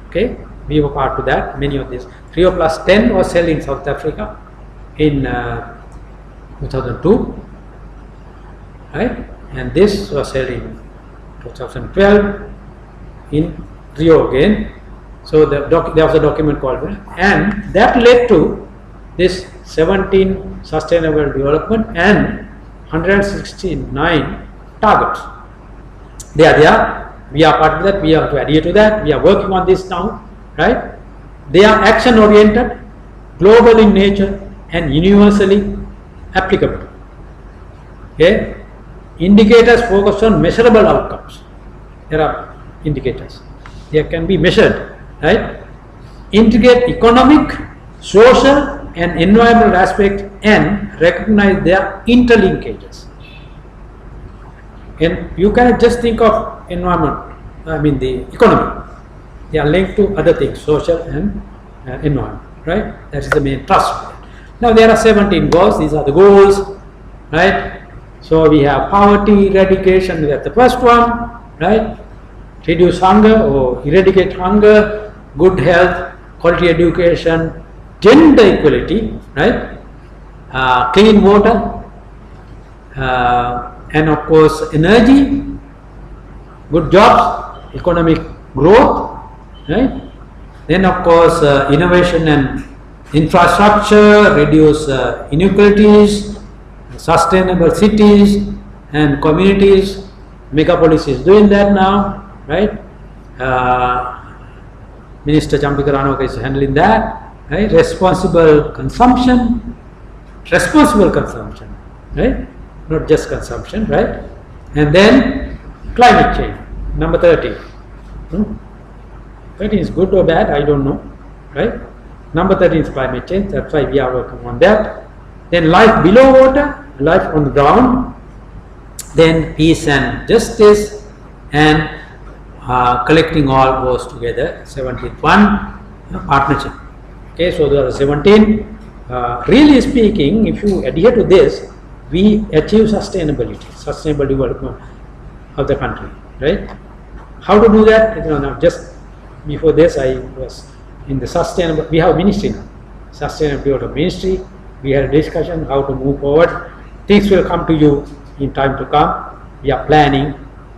Speaker 1: Okay, we were part of that. Many of these. Rio Plus 10 was held in South Africa in 2002, right? And this was held in 2012 in Rio again. So there was a document called, and that led to this 17 sustainable development and 169 targets. They are there. We are part of that. We have to adhere to that. We are working on this now, right? They are action oriented, global in nature, and universally applicable. Okay. Indicators focus on measurable outcomes. There are indicators. They can be measured, right? Integrate economic, social, and environmental aspects and recognize their interlinkages. And you cannot just think of environment, the economy. They are linked to other things, social and environment, right? That is the main thrust. Now there are 17 goals. These are the goals, right? So we have poverty eradication. We have the first one, right? Reduce hunger or eradicate hunger, good health, quality education, gender equality, right? Clean water, and of course energy, good jobs, economic growth, right? Then of course innovation and infrastructure, reduce inequalities, sustainable cities and communities. Megapolis is doing that now, right? Minister Champikaranok is handling that, right? Responsible consumption, right? Not just consumption, right? And then climate change, number 30. 30 is good or bad, I don't know, right? Number 13 is climate change, that's why we are working on that. Then life below water, life on the ground. Then peace and justice, and collecting all goes together. 17th one, partnership. Okay, so there are 17. Really speaking, if you adhere to this, we achieve sustainable development of the country, right? How to do that? Now just before this, I was in the sustainable. We have ministry now, sustainable development ministry. We had a discussion how to move forward. Things will come to you in time to come. We are planning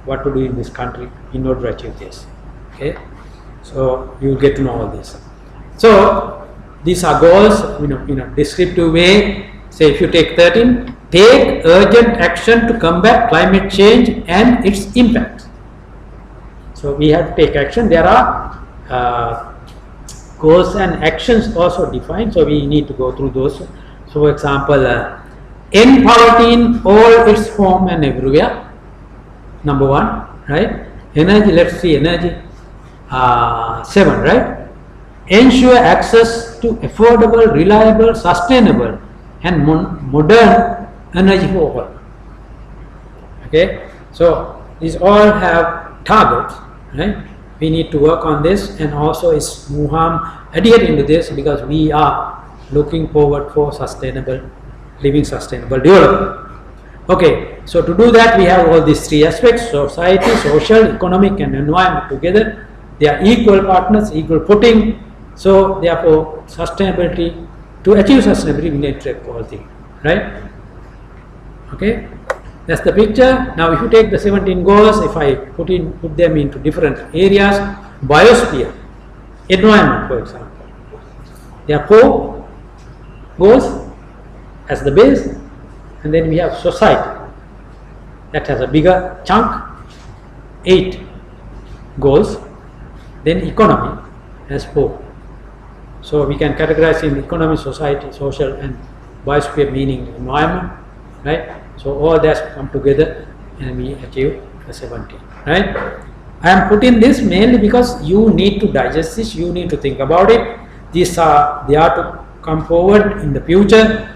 Speaker 1: what to do in this country in order to achieve this. Okay, so you will get to know all this. So these are goals, in a descriptive way. Say if you take 13, take urgent action to combat climate change and its impact. So we have to take action. There are goals and actions also defined. So we need to go through those. So for example, end poverty in all its form and everywhere. Number 1, right? Energy, let's see, energy. 7, right? Ensure access to affordable, reliable, sustainable and modern energy for all. Okay, so these all have targets, right? We need to work on this, and also is MUHAM adhering to this because we are looking forward for sustainable living, sustainable development. Okay, so to do that we have all these 3 aspects: society, social, economic and environment together. They are equal partners, equal footing. So therefore sustainability, to achieve sustainability we need to take all things, right? Okay, that's the picture. Now if you take the 17 goals, if I put them into different areas, biosphere, environment for example, there are 4 goals as the base, and then we have society that has a bigger chunk, 8 goals. Then economy has 4. So we can categorize in economy, society, social and biosphere, meaning environment, right? So all that come together and we achieve the 17, right? I am putting this mainly because you need to digest this, you need to think about it. They are to come forward in the future.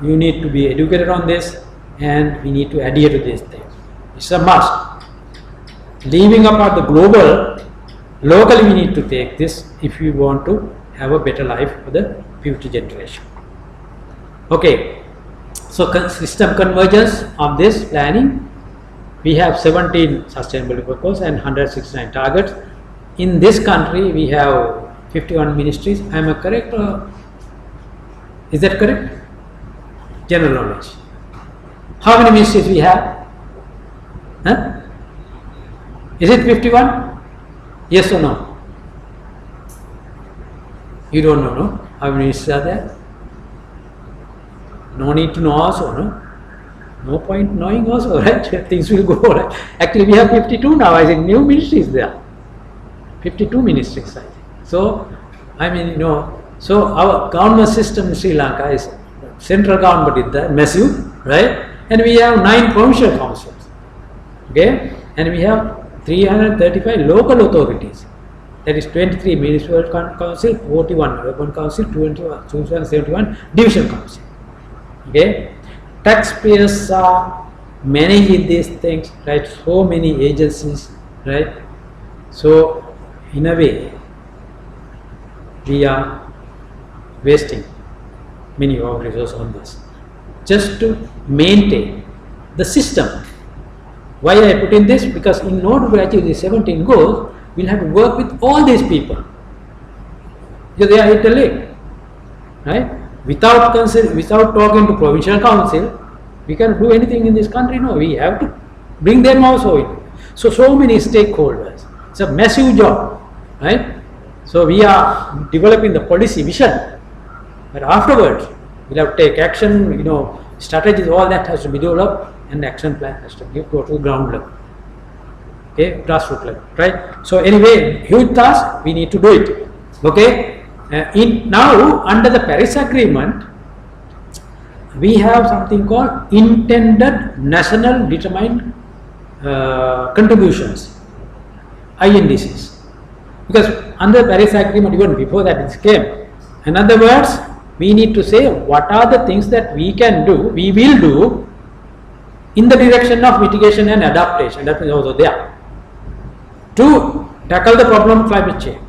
Speaker 1: You need to be educated on this, and we need to adhere to these things. It's a must. Leaving apart the global, locally we need to take this if we want to have a better life for the future generation. Okay, so system convergence of this planning. We have 17 sustainable development goals and 169 targets. In this country we have 51 ministries. Am I correct, or is that correct? General knowledge. How many ministries we have? Huh? Is it 51? Yes or no? You don't know, no? How many ministries are there? No need to know also, no? No point knowing also, right? Things will go, right? Actually, we have 52 now. I think new ministries there. 52 ministries, I think. So, so our government system in Sri Lanka is central government is there, massive, right? And we have 9 provincial councils, okay? And we have 335 local authorities. That is 23 municipal council, 41 urban council, 271 division council. Okay, taxpayers are managing these things, right? So many agencies, right? So in a way, we are wasting many of our resources on this, just to maintain the system. Why I put in this? Because in order to achieve the 17 goals, we'll have to work with all these people. Because they are interlinked, right? Without talking to provincial council, we cannot do anything in this country. No, we have to bring them also in. So many stakeholders. It's a massive job, right? So we are developing the policy vision, but afterwards we'll have to take action. Strategies, all that has to be developed, and action plan has to go to ground level, okay, grassroots level, right? So anyway, huge task. We need to do it, okay. Now under the Paris Agreement, we have something called intended national determined contributions, INDCs. Because under the Paris Agreement, even before that this came. In other words, we need to say what are the things that we can do, we will do in the direction of mitigation and adaptation. That is also there to tackle the problem of climate change.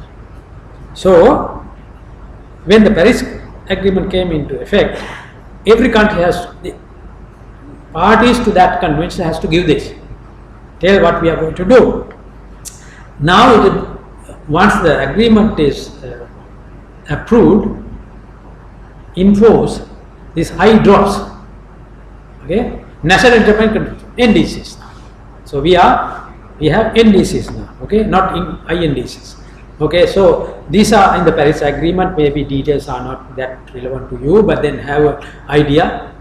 Speaker 1: So when the Paris Agreement came into effect, every country has, the parties to that convention has to give this, tell what we are going to do. Now once the agreement is approved, in force, this high drops, okay, national determined NDCs. So we have NDCs now, okay, not in INDCs. Okay, so these are in the Paris Agreement. Maybe details are not that relevant to you, but then have an idea.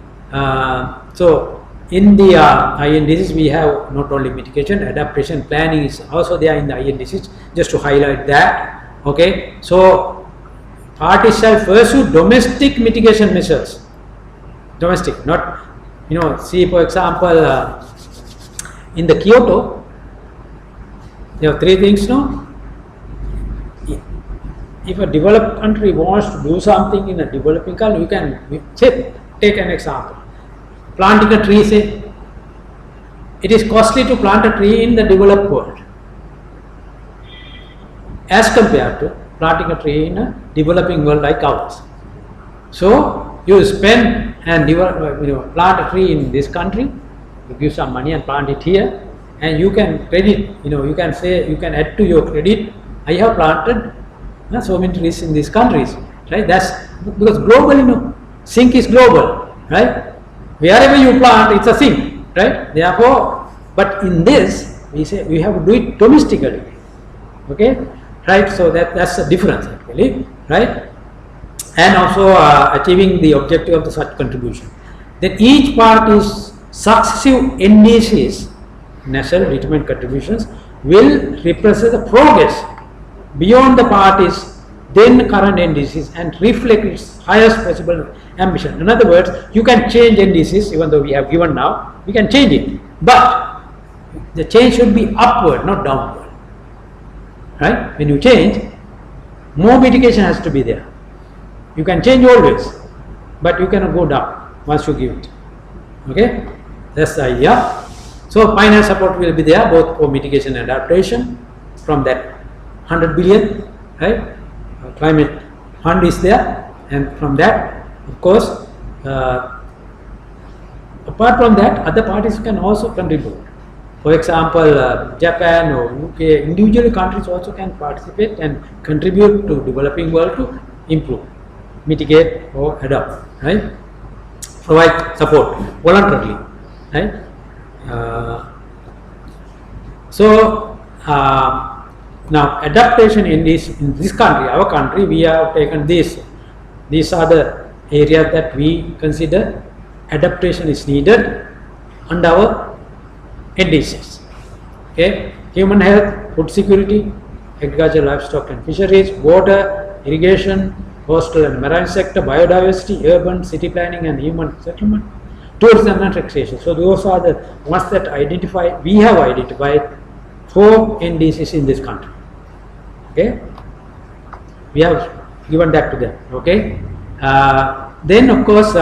Speaker 1: So in the INDCs, we have not only mitigation, adaptation, planning is also there in the INDCs. Just to highlight that, okay. So parties shall pursue domestic mitigation measures. Domestic, not, see for example, in the Kyoto, there are three things, no? If a developed country wants to do something in a developing country, you can take an example. Planting a tree, say, it is costly to plant a tree in the developed world as compared to planting a tree in a developing world like ours. So you spend and plant a tree in this country, you give some money and plant it here, and you can credit, you can say, you can add to your credit, I have planted so many trees in these countries, right? That's because globally, sink is global, right? Wherever you plant, it's a sink, right? Therefore, but in this, we say we have to do it domestically, okay? Right, so that's the difference actually, right? And also achieving the objective of the such contribution. Then each party's successive NDCs, national determined contributions, will represent the progress beyond the party's then current NDCs and reflect its highest possible ambition. In other words, you can change NDCs, even though we have given now, we can change it, but the change should be upward, not downward. Right? When you change, more mitigation has to be there. You can change always, but you cannot go down once you give it. Okay? That's the idea. So finance support will be there both for mitigation and adaptation from that 100 billion, right? Climate fund is there, and from that, of course, apart from that, other parties can also contribute. For example, Japan or UK, individual countries also can participate and contribute to developing world to improve, mitigate or adapt, right? Provide support voluntarily, right? Now adaptation in this country, our country, we have taken this. These are the areas that we consider adaptation is needed under our NDCs. Okay, human health, food security, agriculture, livestock and fisheries, water, irrigation, coastal and marine sector, biodiversity, urban, city planning and human settlement, tourism and taxation. So those are the ones that we have identified 4 NDCs in this country. Okay, we have given that to them. Okay, then of course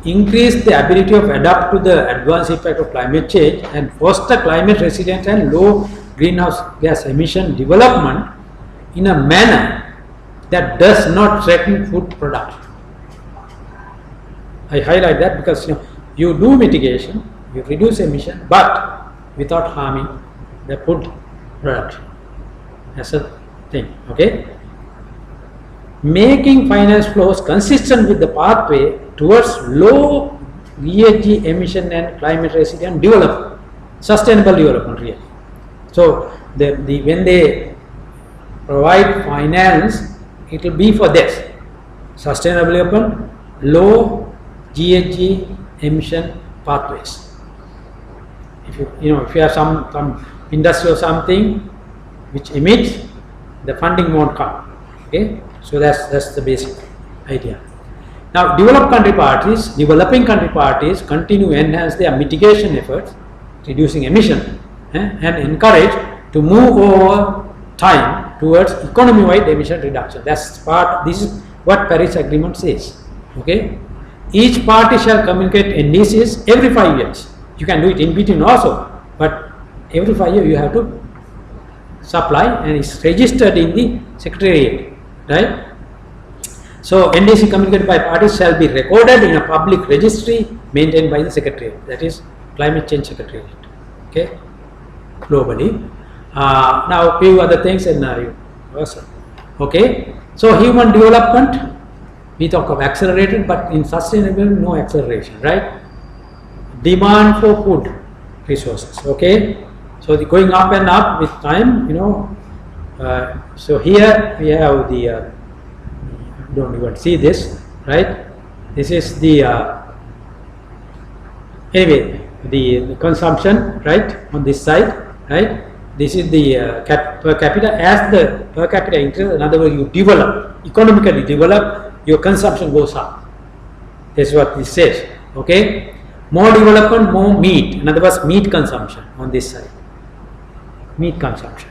Speaker 1: increase the ability of adapt to the adverse impact of climate change and foster climate resilient and low greenhouse gas emission development in a manner that does not threaten food production. I highlight that because you do mitigation, you reduce emission, but without harming the food production. That's a thing. Okay. Making finance flows consistent with the pathway towards low GHG emission and climate resilient development, sustainable development really. So when they provide finance, it will be for this sustainable development, low GHG emission pathways. If you have some industry or something which emits, the funding won't come. Okay, so that's the basic idea. Now, developing country parties continue to enhance their mitigation efforts, reducing emission, and encourage to move over time towards economy-wide emission reduction. This is what Paris Agreement says. Okay, each party shall communicate NDCs every 5 years. You can do it in between also, but every 5 years you have to supply, and it's registered in the Secretariat, right? So NDC communicated by parties shall be recorded in a public registry maintained by the Secretariat, that is Climate Change Secretariat. Okay, globally. Now, few other things in okay. So human development, we talk of accelerated, but in sustainable, no acceleration, right? Demand for food resources. Okay, so the going up and up with time, so here we have the don't even see this, right? This is the anyway the consumption, right, on this side, right? This is the per capita. As the per capita increases, in other words, you economically develop, your consumption goes up. That's what this says. Okay, more development, more meat. In other words, meat consumption on this side. Meat consumption.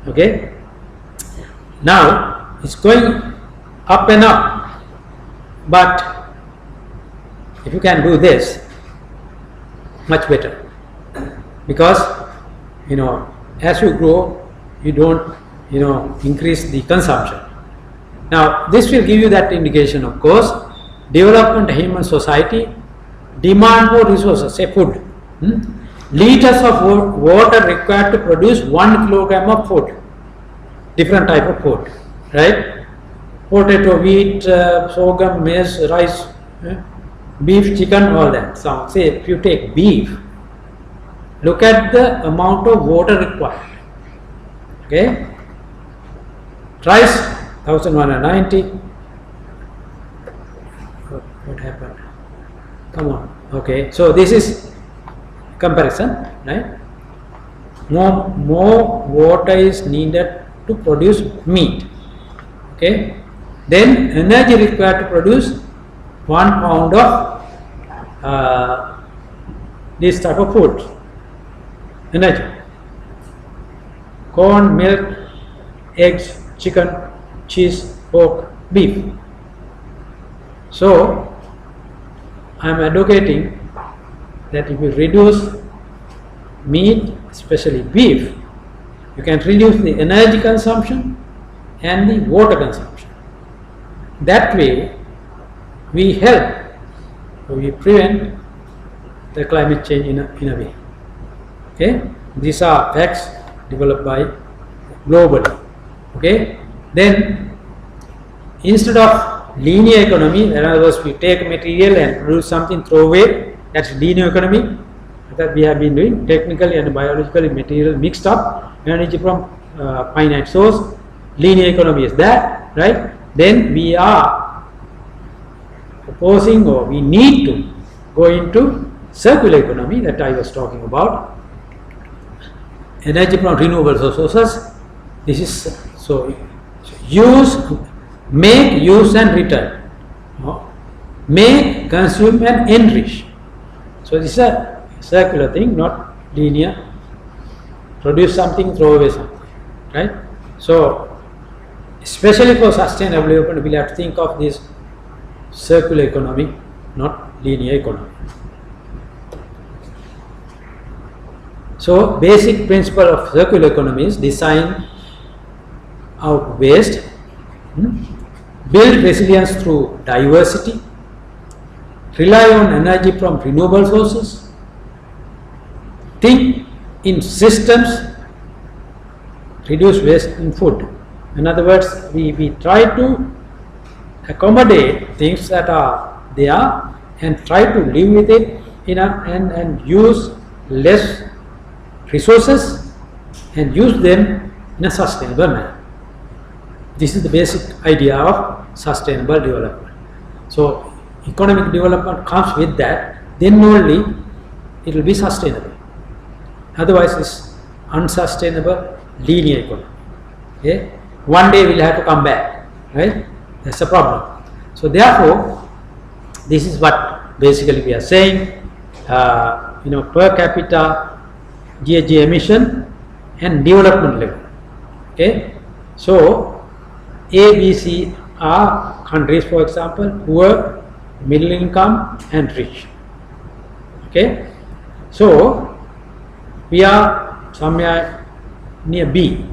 Speaker 1: Okay. Now it's going up and up, but if you can do this, much better, because as you grow, you don't increase the consumption. Now this will give you that indication. Of course, development of human society, demand for resources, say food, liters of water required to produce 1 kilogram of food, different type of food, right? Potato, wheat, sorghum, maize, rice, beef, chicken, all that. So say if you take beef, look at the amount of water required. Okay, rice 1190. What happened? Come on. Okay, so this is comparison, right? More water is needed to produce meat. Okay, then energy required to produce 1 pound of this type of food. Energy. Corn, milk, eggs, chicken, cheese, pork, beef. So I am advocating that if you reduce meat, especially beef, you can reduce the energy consumption and the water consumption. That way we help, we prevent the climate change in a way. Okay, these are facts developed by globally. Okay, then instead of linear economy, in other words, we take material and produce something, throw away, that's linear economy that we have been doing, technically and biologically material mixed up, energy from finite source. Linear economy is that, right? Then we are proposing, or we need to go into circular economy that I was talking about. Energy from renewable sources. This is so make, use and return. Make, consume and enrich. So this is a circular thing, not linear. Produce something, throw away something, right? So especially for sustainable development, we will have to think of this circular economy not linear economy. So basic principle of circular economy is design out waste, build resilience through diversity, rely on energy from renewable sources, think in systems, reduce waste in food. In other words, we try to accommodate things that are there and try to live with it and use less resources and use them in a sustainable manner. This is the basic idea of sustainable development. So economic development comes with that, then only it will be sustainable. Otherwise it's unsustainable linear economy. Okay? One day we'll have to come back, right? That's the problem. So therefore, this is what basically we are saying, per capita GHG emission and development level. Okay? So A, B, C are countries, for example, poor, middle income and rich. Okay? So we are somewhere near B.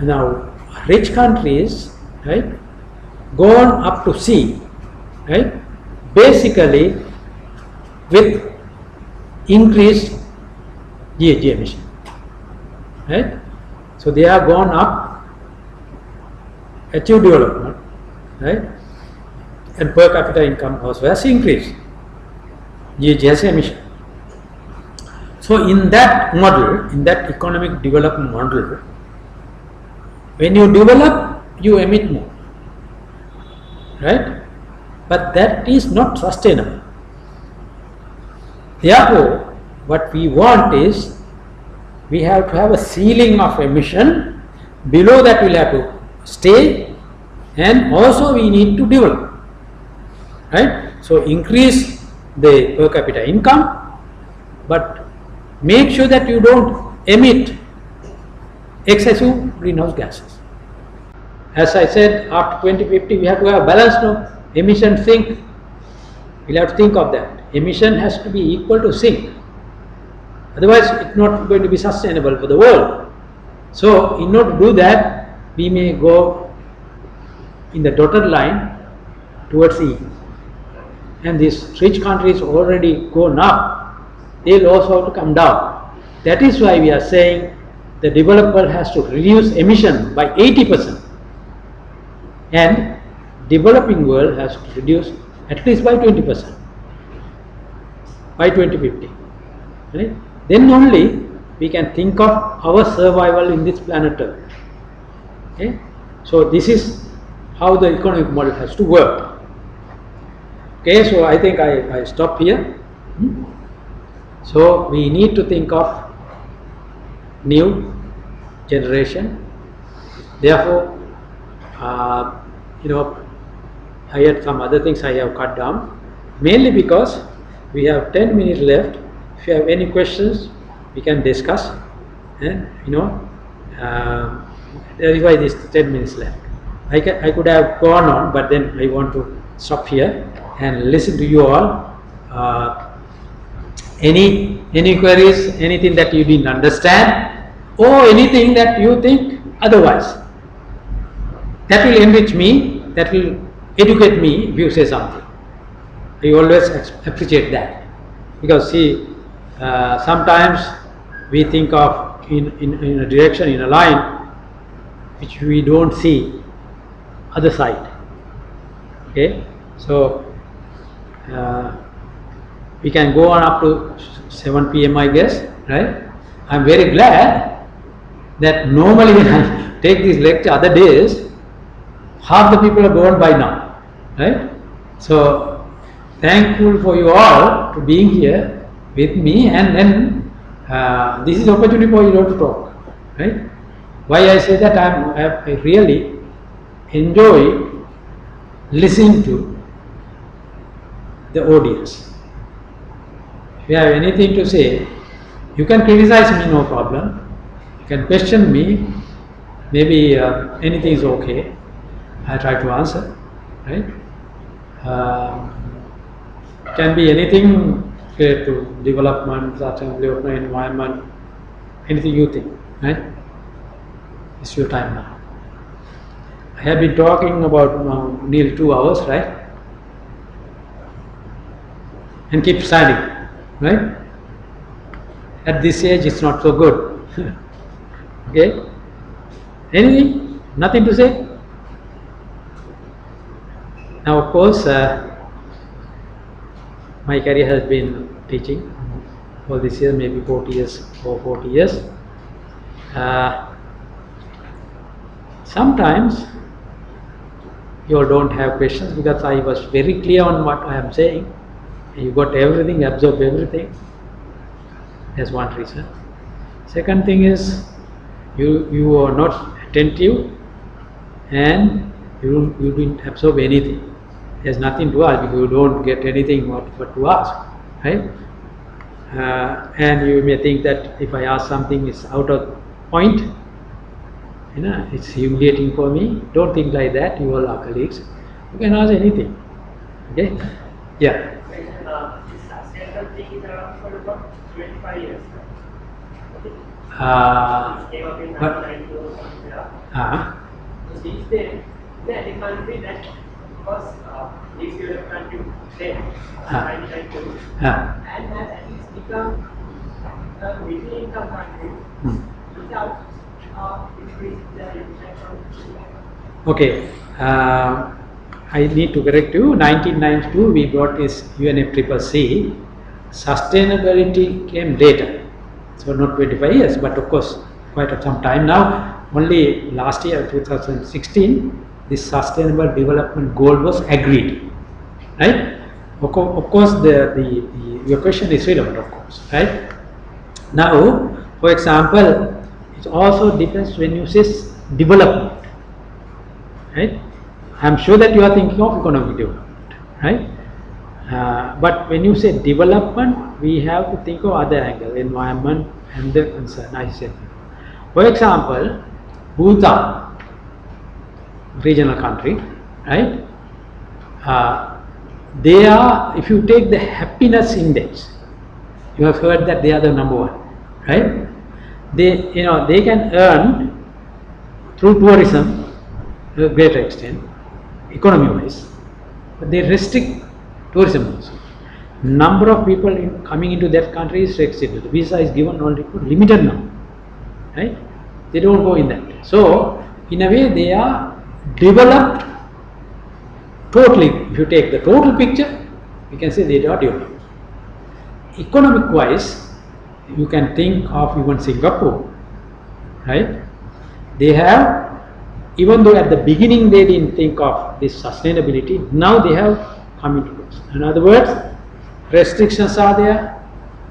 Speaker 1: Now rich countries, right, gone up to C, right, basically with increased GHG emission, right. So they have gone up, achieved development, right, and per capita income also has increased GHG emission. So in that model, in that economic development model, when you develop, you emit more, right? But that is not sustainable. Therefore, what we want is, we have to have a ceiling of emission. Below that we'll have to stay, and also we need to develop, right? So increase the per capita income, but make sure that you don't emit excessive greenhouse gases. As I said, after 2050 we have to have a balanced emission sink. We'll have to think of that. Emission has to be equal to sink. Otherwise it's not going to be sustainable for the world. So in order to do that, we may go in the dotted line towards E. And these rich countries already gone up, they'll also have to come down. That is why we are saying the developer has to reduce emission by 80%, and developing world has to reduce at least by 20% by 2050. Right? Then only we can think of our survival in this planet Earth. Okay? So this is how the economic model has to work. Okay, so I think I stop here. So we need to think of new generation. Therefore, I had some other things I have cut down, mainly because we have 10 minutes left. If you have any questions, we can discuss, and that is why this 10 minutes left. I could have gone on, but then I want to stop here and listen to you all. Any queries, anything that you didn't understand, or anything that you think otherwise, that will enrich me, that will educate me if you say something. I always appreciate that, because see, sometimes we think of in a direction, in a line, which we don't see other side. Okay, so we can go on up to 7 p.m. I guess, right? I'm very glad that normally when I take this lecture other days, half the people are gone by now, right? So thankful for you all to being here with me, and then this is opportunity for you all to talk, right? Why I say that, I really enjoy listening to the audience. If you have anything to say, you can criticize me, no problem. You can question me, maybe anything is okay. I try to answer, right? can be anything related to development, sustainable environment, anything you think, right? It's your time now. I have been talking about nearly 2 hours, right? And keep standing, right? At this age, it's not so good. Okay? Anything? Nothing to say? Now, of course, my career has been teaching all these years, maybe 40 years or 40 years. Sometimes you all don't have questions because I was very clear on what I am saying. You got everything, absorb everything. That's one reason. Second thing is you are not attentive and you didn't absorb anything. There's nothing to ask because you don't get anything what to ask, right? And you may think that if I ask something is out of point, it's humiliating for me. Don't think like that. You all are colleagues. You can ask anything. Okay? Yeah.
Speaker 2: This sustainable thing is around for about 25 years. Okay. Came up in 1990 or something. So these days, the country that was these developed country then 1992 and has at least become a middle income country without increasing the impact on.
Speaker 1: Okay. I need to correct you. 1992 we brought this UNFCCC. Sustainability came later. So not 25 years, but of course quite some time now. Only last year, 2016, this sustainable development goal was agreed, right? Of course, your question is relevant, of course, right? Now, for example, it also depends when you say development, right? I'm sure that you are thinking of economic development, right? But when you say development, we have to think of other angle, environment and the concern. I said, for example, Bhutan, regional country, right? They are, if you take the happiness index, you have heard that they are the number one, right? They can earn through tourism to a greater extent, economy-wise, but they restrict tourism also. Number of people coming into that country is restricted. The visa is given only for limited number, right? They don't go in that. So, in a way, they are developed totally. If you take the total picture, we can say they are developed. Economic-wise, you can think of even Singapore, right? They have, even though at the beginning they didn't think of this sustainability, now they have come into place. In other words, restrictions are there.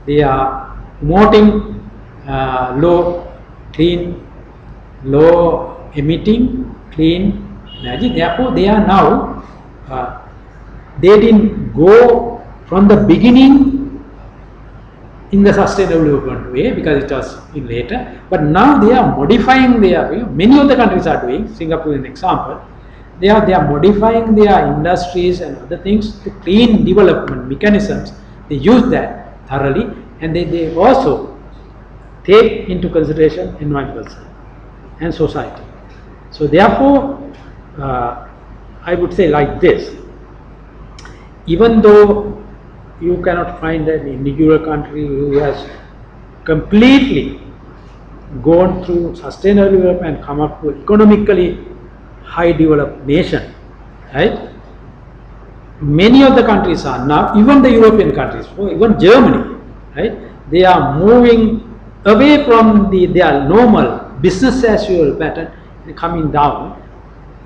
Speaker 1: They are promoting low emitting, clean energy. Therefore, they are now, they didn't go from the beginning in the sustainable development way because it was in later, but now they are modifying their way. Many of the countries are doing, Singapore is an example, they are modifying their industries and other things to clean development mechanisms. They use that thoroughly and they also take into consideration environmental and society. So therefore, I would say like this, even though you cannot find an individual country who has completely gone through sustainable development and come up to economically high developed nation, right? Many of the countries are now, even the European countries, even Germany, right? They are moving away from their normal business as usual pattern and coming down.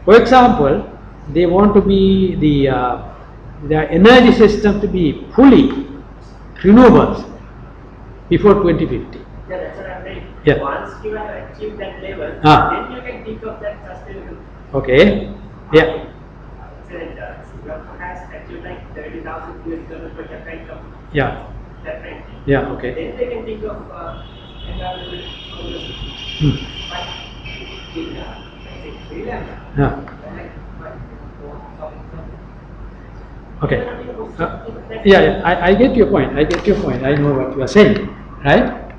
Speaker 1: For example, they want to be their energy system to be fully renewables before 2050.
Speaker 2: Yeah, that's what I'm saying.
Speaker 1: Yeah.
Speaker 2: Once you have achieved that level, then you can think of that sustainable.
Speaker 1: Okay. Yeah.
Speaker 2: Singapore has achieved like 30,000 US dollars per capita income.
Speaker 1: Yeah.
Speaker 2: That kind of thing.
Speaker 1: Yeah. Okay.
Speaker 2: Then they can think of environmental policy. But in Sri Lanka,
Speaker 1: Yeah. Okay. Yeah, I get your point. I get your point. I know what you are saying, right?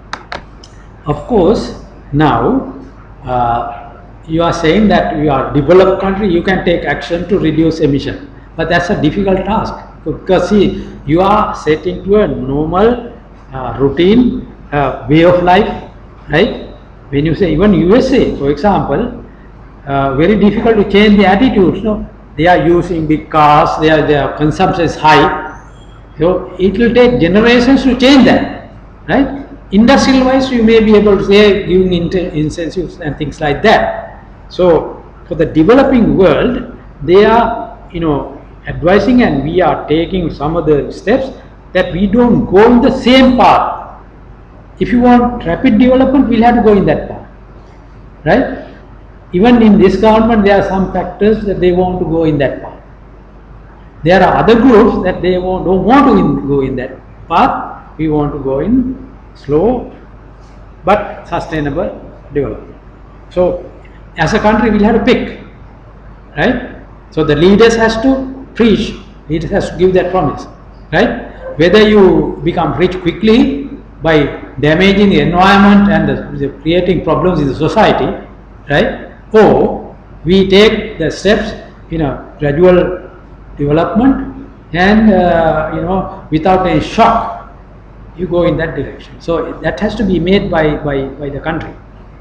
Speaker 1: Of course, now you are saying that you are developed country, you can take action to reduce emission, but that's a difficult task because see, you are set into a normal routine way of life, right? When you say even USA, for example, very difficult to change the attitudes. No, they are using big cars, their consumption is high. So it will take generations to change that, right? Industrial wise, you may be able to say giving incentives and things like that. So for the developing world, they are advising, and we are taking some of the steps that we don't go in the same path. If you want rapid development, we'll have to go in that path, right? Even in this government, there are some factors that they want to go in that path. There are other groups that they don't want to go in that path. We want to go in slow but sustainable development. So as a country, we'll have to pick, right? So the leaders has to preach, leaders has to give that promise, right? Whether you become rich quickly by damaging the environment and creating problems in the society, right? Or we take the steps in a gradual development and without a shock, you go in that direction. So that has to be made by the country,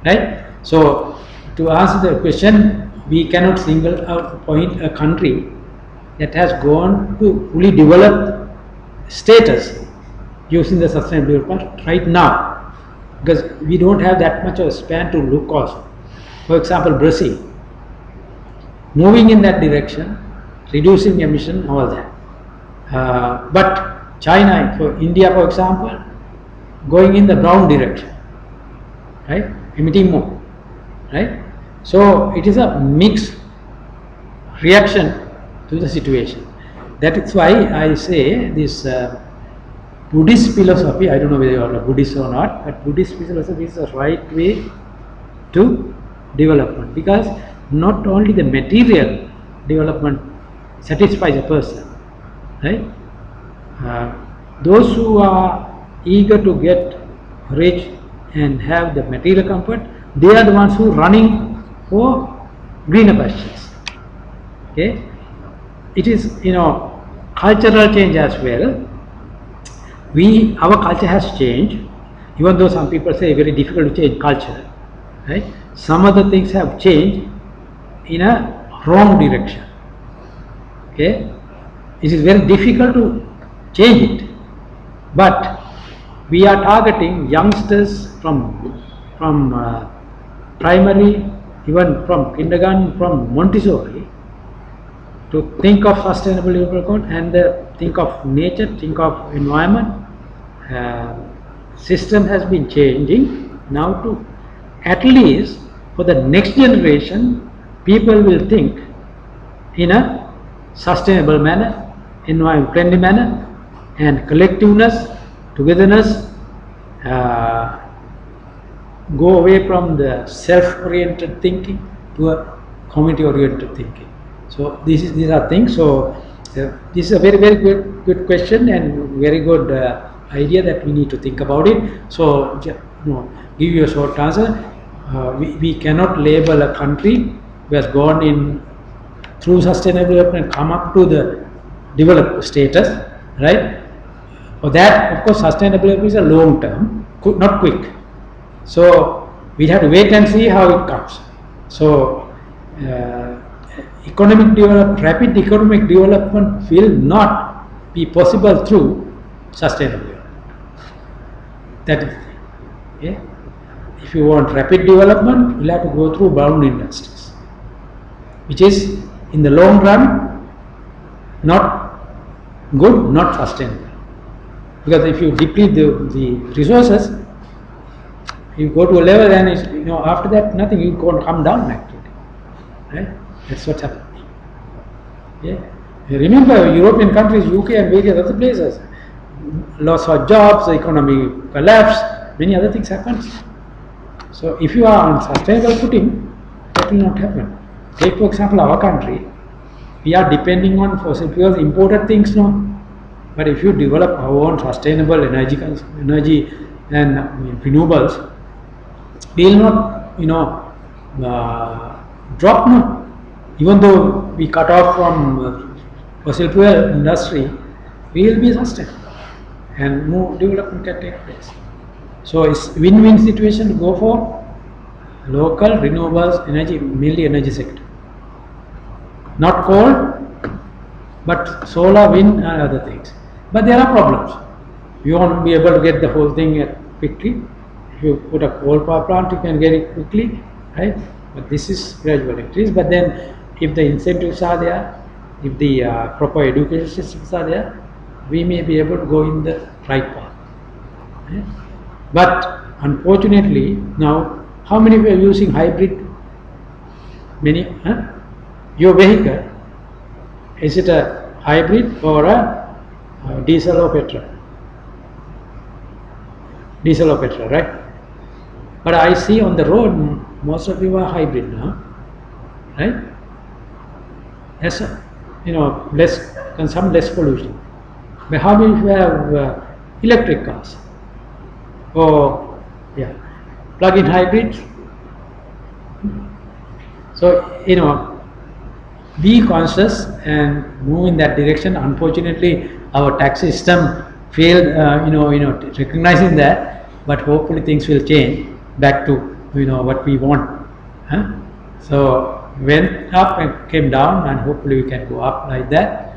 Speaker 1: right? So to answer the question, we cannot single out point a country that has gone to fully developed status using the sustainable development right now, because we don't have that much of a span to look also. For example, Brazil, moving in that direction, reducing emission, all that. But China, for India, for example, going in the wrong direction, right? Emitting more, right? So it is a mixed reaction to the situation. That is why I say this Buddhist philosophy, I don't know whether you are a Buddhist or not, but Buddhist philosophy is the right way to development, because not only the material development satisfies a person, right? Those who are eager to get rich and have the material comfort, they are the ones who are running for greener pastures. Okay, it is cultural change as well. Our culture has changed, even though some people say very difficult to change culture, right? Some of the things have changed in a wrong direction. Okay, it is very difficult to change it, but we are targeting youngsters from primary, even from kindergarten, from Montessori, to think of sustainable development and think of nature, think of environment. System has been changing now to, at least for the next generation, people will think in a sustainable manner, environment friendly manner, and collectiveness, togetherness, go away from the self-oriented thinking to a community-oriented thinking. So these are things. So this is a very good question and very good idea that we need to think about it. So give you a short answer. We cannot label a country who has gone in through sustainable development and come up to the developed status, right? For that, of course, sustainable development is a long term, not quick. So we have to wait and see how it comes. So rapid economic development will not be possible through sustainable development. That is, okay? If you want rapid development, you will have to go through brown industries, which is in the long run not good, not sustainable. Because if you deplete the resources, you go to a level and after that nothing, you can't come down actually, right? That's what happens. Yeah. Remember, European countries, UK and various other places, loss of jobs, the economy collapse, many other things happen. So if you are on sustainable footing, that will not happen. Take for example our country. we are depending on fossil fuels, imported things now. But if you develop our own sustainable energy and renewables, we will not, drop now. Even though we cut off from fossil fuel industry, we will be sustainable and more development can take place. So it's win-win situation to go for local renewables energy, mainly energy sector. Not coal, but solar, wind and other things. But there are problems. You won't be able to get the whole thing quickly. If you put a coal power plant, you can get it quickly, right? But this is gradual increase. But then if the incentives are there, if the proper education systems are there, we may be able to go in the right path. Right? But unfortunately, now, how many are using hybrid? Many? Your vehicle, is it a hybrid or a diesel or petrol? Diesel or petrol, right? But I see on the road, most of you are hybrid now, right? Yes, less consume less pollution. But how many have electric cars? Or plug-in hybrids? So be conscious and move in that direction. Unfortunately, our tax system failed, recognizing that. But hopefully, things will change back to what we want. So went up and came down, and hopefully we can go up like that.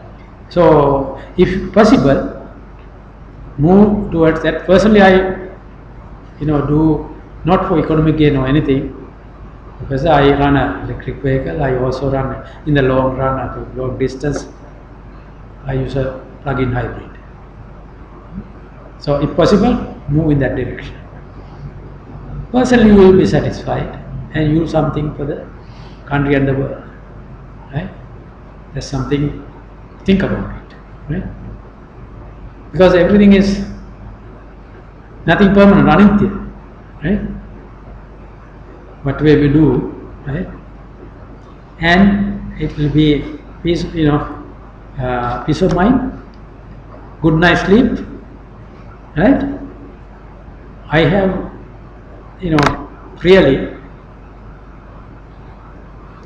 Speaker 1: So if possible, move towards that. Personally, I do not for economic gain or anything, because I run an electric vehicle. I also run in the long run at a long distance. I use a plug-in hybrid. So if possible, move in that direction. Personally, you will be satisfied and you do something for the country and the world, right? That's something, think about it, right? Because everything is nothing permanent, running there, right? Whatever we do, right? And it will be peace, peace of mind, good night's sleep, right? I have, really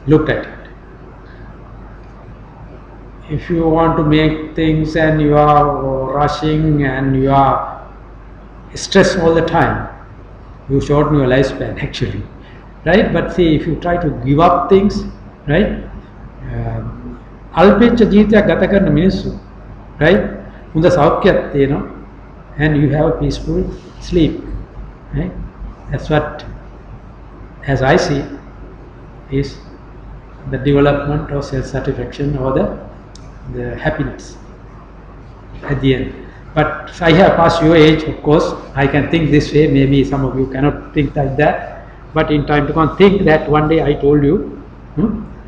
Speaker 1: looked at it. If you want to make things and you are rushing and you are stressed all the time, you shorten your lifespan actually, right? But see, if you try to give up things, right? Alpecha jeethayak gata karana minissu, right? Hunda saukyath, and you have a peaceful sleep, right? That's what, as I see, is the development of self-satisfaction or the happiness at the end. But I have passed your age, of course. I can think this way. Maybe some of you cannot think like that. But in time to come, think that one day I told you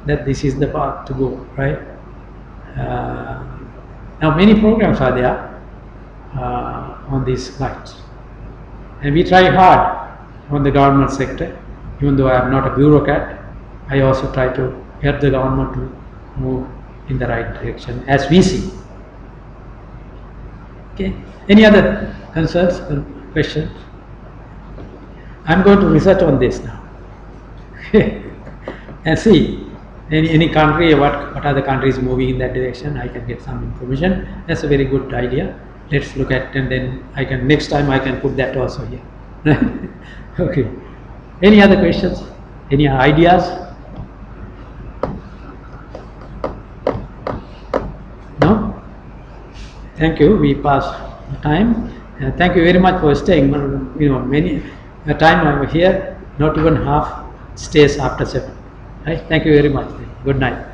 Speaker 1: that this is the path to go, right? Now many programs are there on these lines, and we try hard on the government sector. Even though I am not a bureaucrat, I also try to help the government to move in the right direction as we see. Okay. Any other concerns or questions? I'm going to research on this now and see any country, what are the countries moving in that direction. I can get some information. That's a very good idea. Let's look at, and then next time I can put that also here. Okay. Any other questions? Any ideas? No? Thank you. We passed the time. Thank you very much for staying. Many time I was here, not even half stays after 7. Right? Thank you very much. Good night.